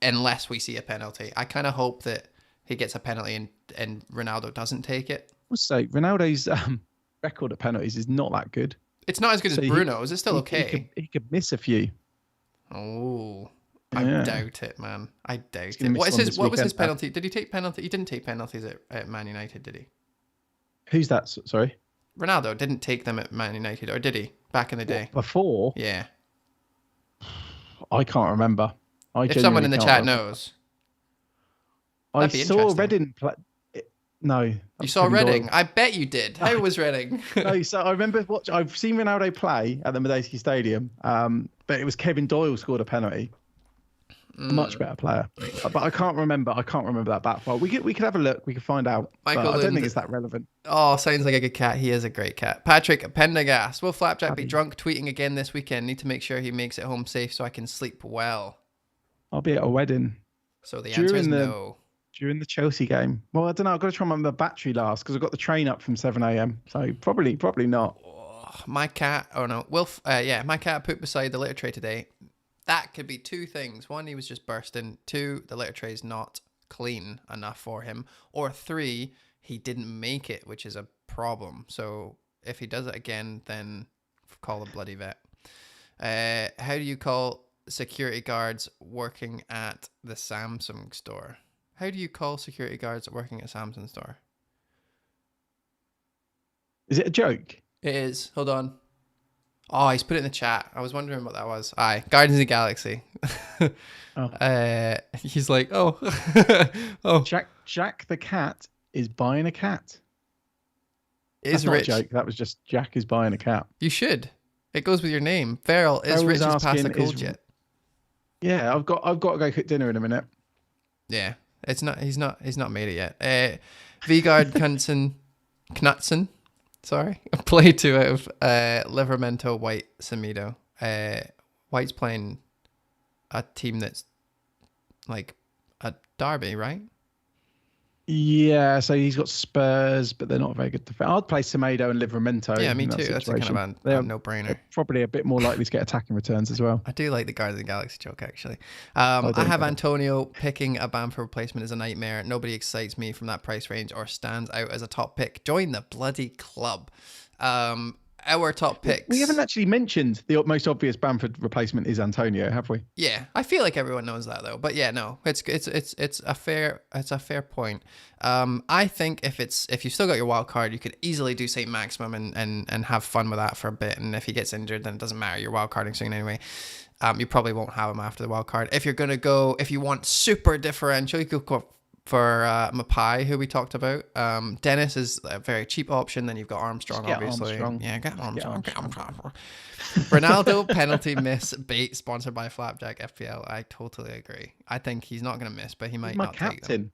unless we see a penalty. I kind of hope that he gets a penalty and Ronaldo doesn't take it. I'll say Ronaldo's record at penalties is not that good. It's not as good as Bruno's. It's still okay. He could miss a few. Oh. I doubt it, man. I doubt it. What was his penalty? Did he take penalty? He didn't take penalties at Man United, did he? Who's that? Sorry? Ronaldo didn't take them at Man United, or did he? Back in the day. Before? Yeah. I can't remember. If someone in the chat knows. I saw Reading play. No. You saw Reading? I bet you did. How was Reading? No, so I remember I've seen Ronaldo play at the Medeski Stadium, but it was Kevin Doyle scored a penalty. Much better player, but I can't remember that back file. We could have a look. We could find out. I don't think it's that relevant. Oh, sounds like a good cat. He is a great cat. Patrick Pendergast. Will Flapjack be drunk tweeting again this weekend? Need to make sure he makes it home safe so I can sleep well. I'll be at a wedding. So the answer is no. During the Chelsea game. Well, I don't know. I've got to try and remember the battery last because I've got the train up from 7 a.m. So probably not. My cat. Oh no. My cat pooped beside the litter tray today. That could be two things. One, he was just bursting. Two, the litter tray is not clean enough for him. Or three, he didn't make it, which is a problem. So if he does it again, then call the bloody vet. How do you call security guards working at the Samsung store? How do you call security guards working at a Samsung store? Is it a joke? It is. Hold on. Oh, he's put it in the chat. I was wondering what that was. Aye, Guardians of the Galaxy. He's like, oh. Jack the cat is buying a cat. Is That's Rich? Not a joke. That was just Jack is buying a cat. You should. It goes with your name. Farrell, is Rich just past the cold yet? Yeah, I've got to go cook dinner in a minute. Yeah, it's not. He's not made it yet. Vigard Knutson. Sorry, play 2 out of Livermento White Samido. White's playing a team that's like a derby, right? Yeah, so he's got Spurs, but they're not very good defense. I'd play Semedo and Livramento. Yeah, me too. That's a kind of a no-brainer. Probably a bit more likely to get attacking returns as well. I do like the Guardians of the Galaxy joke, actually. I have Antonio. Picking a Bamford replacement is a nightmare. Nobody excites me from that price range or stands out as a top pick. Join the bloody club. Our top picks. We haven't actually mentioned the most obvious Bamford replacement is Antonio, have we? Yeah, I feel like everyone knows that though. But yeah, no, it's a fair point. I think if you've still got your wild card, you could easily do St. Maximum and have fun with that for a bit. And if he gets injured, then it doesn't matter. You're wild carding soon anyway. You probably won't have him after the wild card. If you want super differential, you could go for Mapai, who we talked about. Dennis is a very cheap option. Then you've got Armstrong, obviously. Yeah, get Armstrong. Ronaldo penalty miss bait sponsored by Flapjack FPL. I totally agree. I think he's not going to miss, but he might not take them.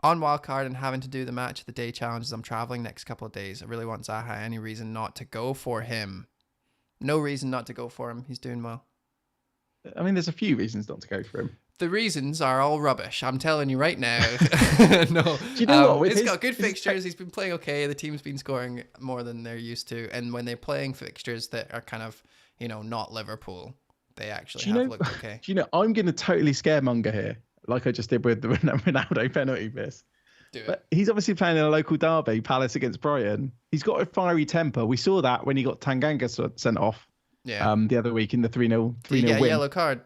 On wildcard and having to do the match of the day challenges, I'm traveling next couple of days. I really want Zaha. Any reason not to go for him? No reason not to go for him. He's doing well. I mean, there's a few reasons not to go for him. The reasons are all rubbish. I'm telling you right now. No, Do you know what? he's got good fixtures. He's been playing okay. The team's been scoring more than they're used to. And when they're playing fixtures that are kind of, not Liverpool, they actually have looked okay. Do you know, I'm going to totally scaremonger here, like I just did with the Ronaldo penalty miss. But he's obviously playing in a local derby, Palace against Brighton. He's got a fiery temper. We saw that when he got Tanganga sent off the other week in the 3-0 win. He got a yellow card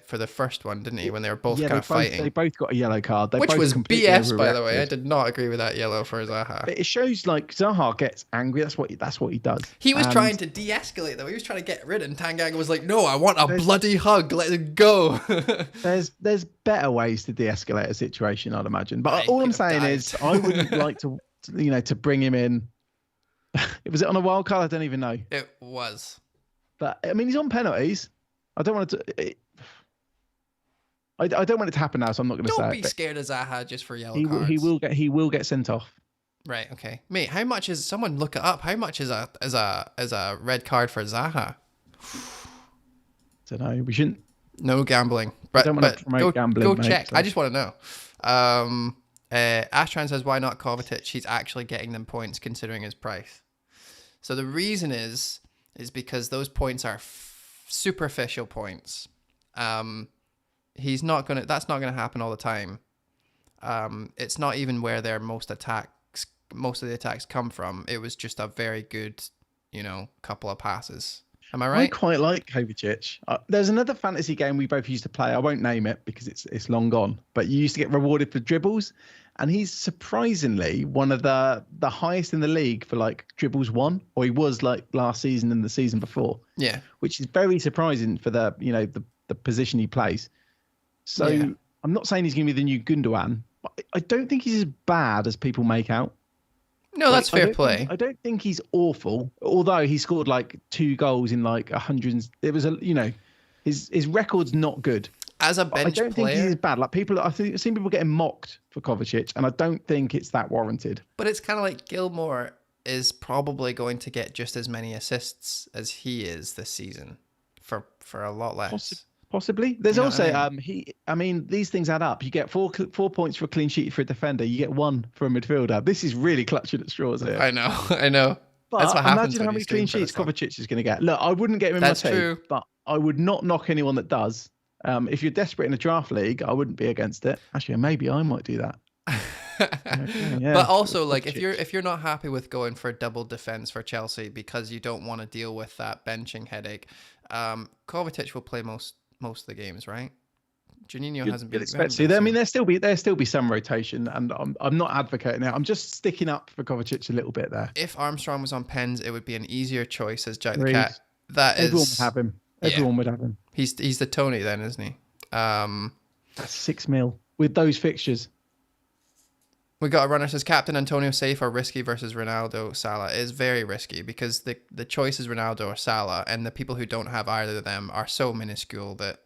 for the first one, didn't he? When they were both kind of fighting. They both got a yellow card. Which was BS, by the way. I did not agree with that yellow for Zaha. But it shows like Zaha gets angry. That's what he does. He was trying to de-escalate though. He was trying to get rid, and Tanganga was like, "No, I want a bloody hug. Let it go." there's better ways to de-escalate a situation, I'd imagine. But all I'm saying is, I wouldn't like to bring him in. Was it on a wild card? I don't even know. It was. But I mean, he's on penalties. I don't want to. I don't want it to happen now, so I'm not going to say it. Don't be scared of Zaha just for yellow cards. He will get sent off. Right. Okay. Mate, how much is someone look it up? How much is a red card for Zaha? Don't know. We shouldn't. No gambling. But, I don't want to promote gambling. Go check. So. I just want to know. Ashtran says, why not Kovacic? He's actually getting them points considering his price. So the reason is because those points are superficial points. That's not going to happen all the time. It's not even where their most of the attacks come from. It was just a very good, couple of passes. Am I right? I quite like Kovacic. There's another fantasy game we both used to play. I won't name it because it's long gone. But you used to get rewarded for dribbles, and he's surprisingly one of the highest in the league for like dribbles won, or he was like last season and the season before. Yeah, which is very surprising for the position he plays. So I'm not saying he's going to be the new Gundogan, but I don't think he's as bad as people make out. No, that's fair play. I don't think he's awful, although he scored like 2 goals in like 100. It was his record's not good. As a bench player, I don't think he's bad. Like I've seen people getting mocked for Kovacic, and I don't think it's that warranted. But it's kind of like Gilmore is probably going to get just as many assists as he is this season for a lot less. Possibly. There's also these things add up. You get 4 points for a clean sheet for a defender. You get 1 for a midfielder. This is really clutching at straws here. I know. But that's what happens. Imagine how many clean sheets Kovacic is going to get. Look, I wouldn't get him in my team, but I would not knock anyone that does. If you're desperate in a draft league, I wouldn't be against it. Actually, maybe I might do that. But also, like, if you're not happy with going for double defense for Chelsea because you don't want to deal with that benching headache, Kovacic will play most of the games, right? Juninho hasn't been. I mean, there'll still be some rotation, and I'm not advocating it. I'm just sticking up for Kovacic a little bit there. If Armstrong was on pens, it would be an easier choice as Jack the Cat. Everyone would have him. Everyone would have him. He's the Tony then, isn't he? That's 6 mil with those fixtures. We got a runner says Captain Antonio safe or risky versus Ronaldo Salah. It is very risky because the choice is Ronaldo or Salah, and the people who don't have either of them are so minuscule that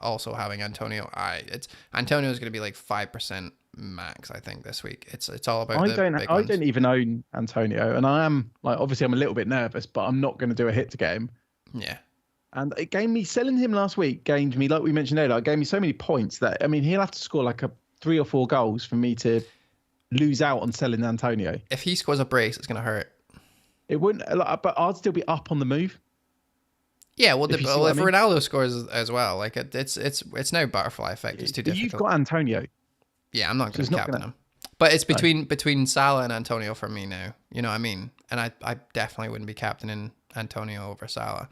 also having Antonio, Antonio is going to be like 5% max. I think this week it's all about. I don't even own Antonio, and I am obviously I'm a little bit nervous, but I'm not going to do a hit to get him. Yeah. And it gained me selling him last week. Gained me, like we mentioned earlier, it gave me so many points that he'll have to score like 3 or 4 goals for me to lose out on selling Antonio. If he scores a brace, it's going to hurt. It wouldn't, but I'd still be up on the move. Yeah, well, if Ronaldo scores as well, like it's no butterfly effect. It's too difficult. You've got Antonio. Yeah, I'm not going to captain him. But it's between Salah and Antonio for me now. You know what I mean? And I definitely wouldn't be captaining Antonio over Salah.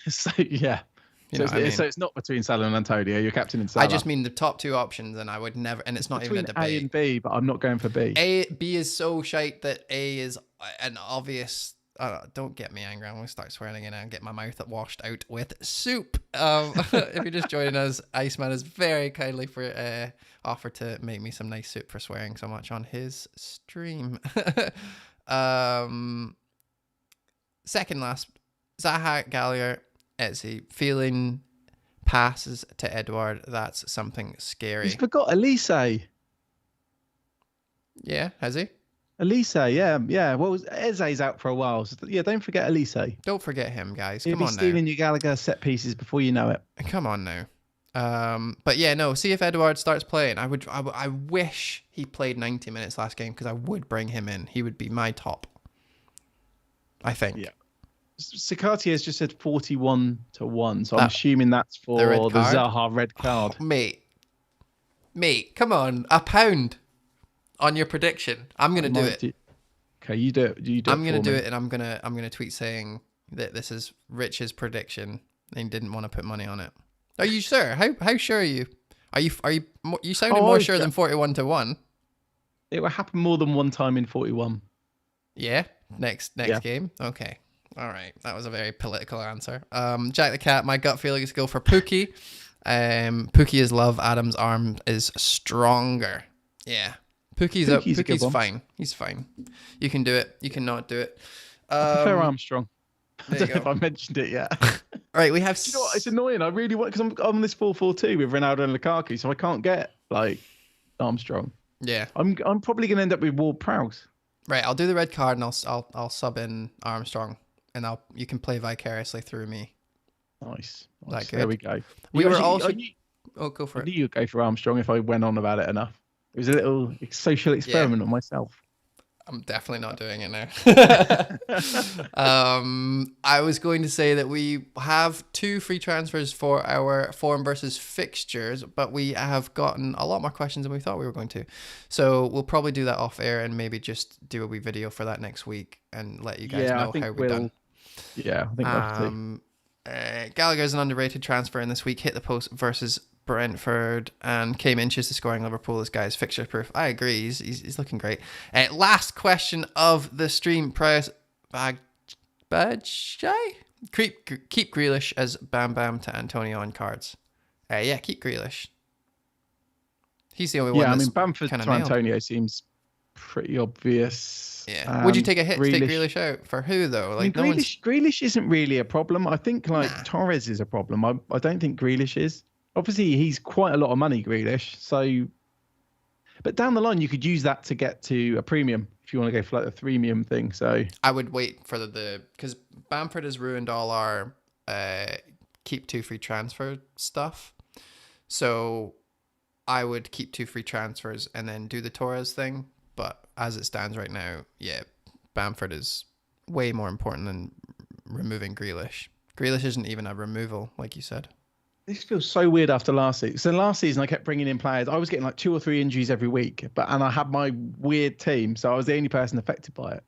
So it's not between Salah and Antonio. You're captaining Salah. I just mean the top 2 options, and I would never. And it's not between even a debate. A and B, but I'm not going for B. B is so shite that A is an obvious. Don't get me angry. I'm going to start swearing again and get my mouth washed out with soup. If you're just joining us, Iceman has very kindly offered to make me some nice soup for swearing so much on his stream. Second last, Zaha Gallagher, Etsy, feeling passes to Edward. That's something scary. He's forgot Elise. Yeah, has he? Elise, yeah. Well, Eze's out for a while. So don't forget Elise. Don't forget him, guys. He'll be stealing your Gallagher set pieces before you know it. Come on now. But yeah, no. See if Edouard starts playing. I wish he played 90 minutes last game because I would bring him in. He would be my top. I think. Yeah. Sakati has just said 41-1, so I'm That- assuming that's for the red the card? Zaha red card. Oh, mate, come on, £1 on your prediction. I'm gonna do it. Okay, you do it. I'm gonna do it, and I'm gonna tweet saying that this is Rich's prediction. And he didn't want to put money on it. Are you sure? How sure are you? You sounded more sure than 41-1. It will happen more than one time in 41. Yeah. Next game. Okay. All right. That was a very political answer. Jack the Cat. My gut feeling is to go for Pookie. Pookie is love. Adam's arm is stronger. Yeah. Pookie's fine. He's fine. You can do it. You cannot do it. I prefer Armstrong. I There don't you know if go. I mentioned it yet. All right. We have. You know what? It's annoying. I really want, because I'm on this 4-4-2 with Ronaldo and Lukaku, so I can't get like Armstrong. Yeah. I'm probably gonna end up with Ward-Prowse. Right. I'll do the red card, and I'll sub in Armstrong, and you can play vicariously through me. Nice. That There good? we go. We were also. I Go for knew it. you'd go for Armstrong if I went on about it enough. It was a little social experiment on myself. I'm definitely not doing it now. I was going to say that we have 2 free transfers for our form versus fixtures, but we have gotten a lot more questions than we thought we were going to. So we'll probably do that off air and maybe just do a wee video for that next week and let you guys know how we've done. Yeah, I think we'll have to. Gallagher's an underrated transfer in this week. Hit the post versus Brentford and came inches to scoring Liverpool. This guy's fixture proof. I agree. He's looking great. Last question of the stream. Press badge. Keep Grealish as Bam Bam to Antonio on cards. Yeah, keep Grealish. He's the only one. Yeah, I that's mean Bamford to kinda nailed. Antonio seems pretty obvious. Yeah. Would you take a hit to take Grealish out for who though? Like I mean, Grealish isn't really a problem. I think Torres is a problem. I don't think Grealish is. Obviously, he's quite a lot of money, Grealish. So, but down the line, you could use that to get to a premium if you want to go for like a freemium thing. So I would wait for because Bamford has ruined all our keep 2 free transfer stuff. So I would keep 2 free transfers and then do the Torres thing. But as it stands right now, yeah, Bamford is way more important than removing Grealish. Grealish isn't even a removal, like you said. this feels so weird after last season. So last season, I kept bringing in players. I was getting like 2 or 3 injuries every week, and I had my weird team, so I was the only person affected by it.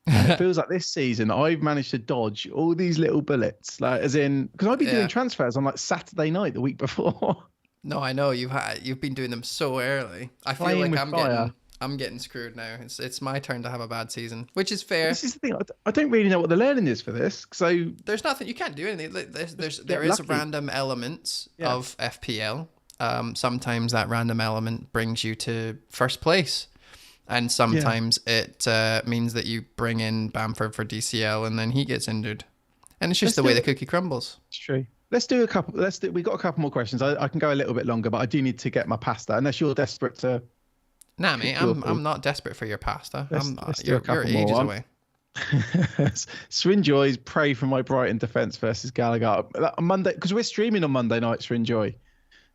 And it feels like this season I've managed to dodge all these little bullets, like as in because I've been doing transfers on like Saturday night the week before. No, I know you've been doing them so early. I feel like I'm getting screwed now. It's my turn to have a bad season, which is fair. This is the thing. I don't really know what the learning is for this. So there's nothing you can't do anything. There is random elements of FPL. Sometimes that random element brings you to first place, and sometimes it means that you bring in Bamford for DCL and then he gets injured, and it's just the way the cookie crumbles. It's true. Let's do a couple. We got a couple more questions. I can go a little bit longer, but I do need to get my pasta. Unless you're desperate to. Nah, mate, I'm not desperate for your pasta. You're ages more. away. Swinjoy's pray for my Brighton defence versus Gallagher on Monday, because we're streaming on Monday night, Swinjoy.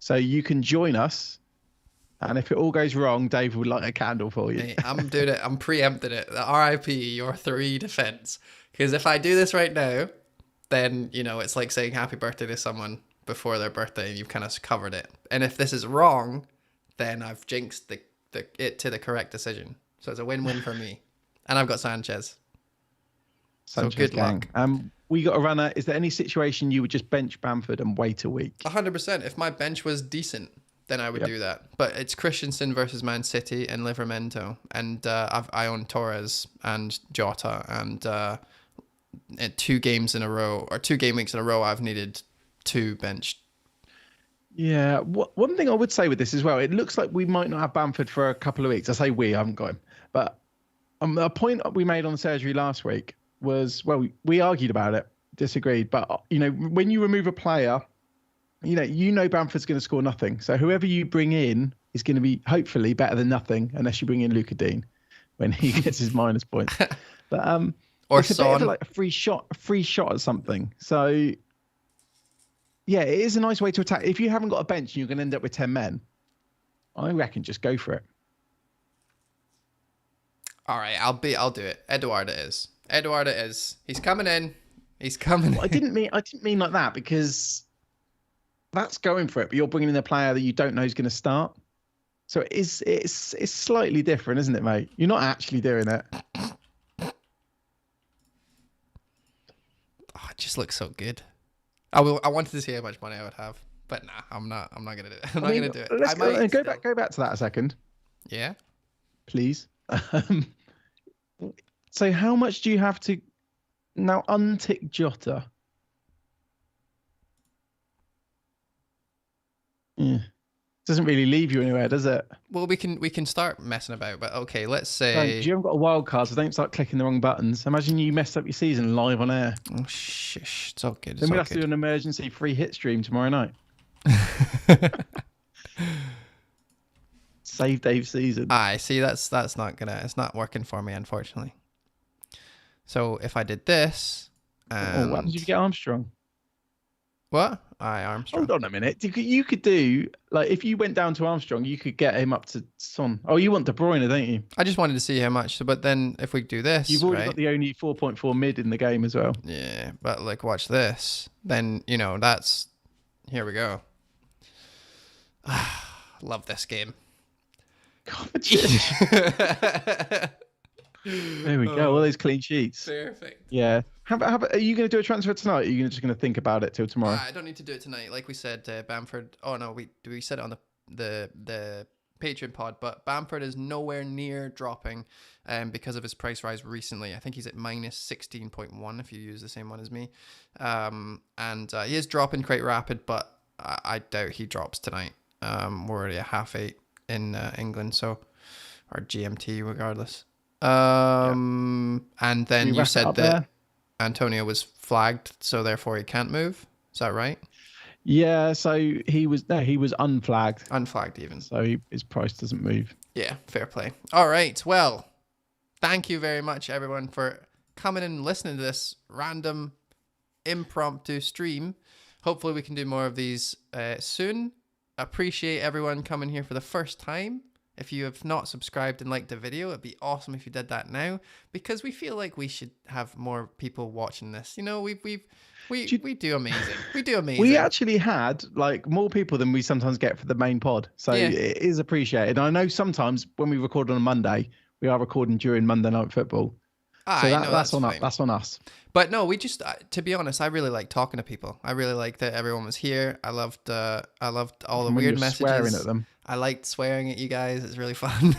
So you can join us. And if it all goes wrong, Dave would light a candle for you. Hey, I'm doing it. I'm preempting it. RIP your 3 defence. Because if I do this right now, then, it's like saying happy birthday to someone before their birthday and you've kind of covered it. And if this is wrong, then I've jinxed it to the correct decision. So it's a win-win for me. And I've got Sanchez. So good luck. We got a runner. Is there any situation you would just bench Bamford and wait a week? 100%. If my bench was decent, then I would do that. But it's Christensen versus Man City and Livramento. And I own Torres and Jota. And 2 games in a row, or 2 game weeks in a row, I've needed 2 benched. Yeah. One thing I would say with this as well, it looks like we might not have Bamford for a couple of weeks. I say I haven't got him. But a point we made on the surgery last week was, well, we argued about it, disagreed. But, when you remove a player, Bamford's going to score nothing. So whoever you bring in is going to be hopefully better than nothing, unless you bring in Luka Dean when he gets his minus points. But or it's a bit of like a free shot at something. So Yeah, it is a nice way to attack. If you haven't got a bench and you're going to end up with 10 men, I reckon just go for it. All right, I'll do it. Eduardo is. He's coming in. He's coming in. I didn't mean like that, because that's going for it, but you're bringing in a player that you don't know is going to start. So it's slightly different, isn't it, mate? You're not actually doing it. Oh, it just looks so good. I wanted to see how much money I would have, but nah, I'm not gonna do it. I'm not gonna do it. Let's go back to that a second. Yeah. Please. So how much do you have to now untick Jota? Yeah. Doesn't really leave you anywhere, does it? Well, we can start messing about, but okay, let's say You haven't got a wild card, so don't start clicking the wrong buttons. Imagine you messed up your season live on air. Oh shush, it's all good. Then we'll have to do an emergency free hit stream tomorrow night. Save Dave's season. I see. That's it's not working for me, unfortunately. So if I did this, and what happens if you get Armstrong? What? Armstrong. Hold on a minute. You could do, like, if you went down to Armstrong, you could get him up to Son. Oh, you want De Bruyne, don't you? I just wanted to see how much. But then if we do this, you've already got the only 4.4 mid in the game as well. Yeah, but like, watch this. Then that's. Here we go. Love this game. God, there we go. All those clean sheets. Perfect. Yeah. How about, are you going to do a transfer tonight? Or are you just going to think about it till tomorrow? I don't need to do it tonight. Like we said, Bamford. Oh no, we said it on the Patreon pod, but Bamford is nowhere near dropping, because of his price rise recently. I think he's at -16.1 if you use the same one as me, and he is dropping quite rapid, but I doubt he drops tonight. We're already at 8:30 in England, so, or GMT regardless. And then you said that there? Antonio was flagged, so therefore he can't move. Is that right? Yeah, so he was unflagged. Unflagged even. So his price doesn't move. Yeah, fair play. All right. Well, thank you very much, everyone, for coming and listening to this random impromptu stream. Hopefully we can do more of these soon. Appreciate everyone coming here for the first time. If you have not subscribed and liked the video, it'd be awesome if you did that now, because we feel like we should have more people watching this. We do amazing. We do amazing. We actually had like more people than we sometimes get for the main pod, so yeah. It is appreciated. I know sometimes when we record on a Monday, we are recording during Monday Night Football. So that's on us. That's on us. But no, we just, to be honest, I really like talking to people. I really like that everyone was here. I loved all the weird messages. Swearing at them. I liked swearing at you guys. It's really fun.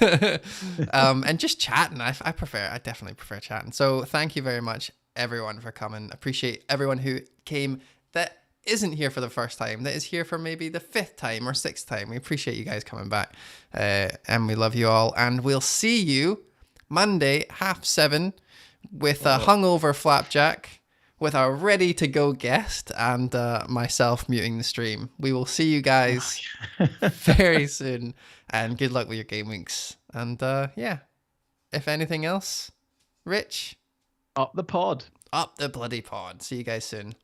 And just chatting. I definitely prefer chatting. So thank you very much, everyone, for coming. Appreciate everyone who came that isn't here for the first time, that is here for maybe the 5th time or 6th time. We appreciate you guys coming back. And we love you all. And we'll see you Monday, 7:30. With a hungover Flapjack, with our ready-to-go guest, and myself muting the stream. We will see you guys very soon, and good luck with your game weeks. And yeah, if anything else, Rich? Up the pod. Up the bloody pod. See you guys soon.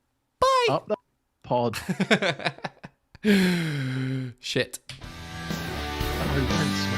Bye! Up the pod. Shit. Oh,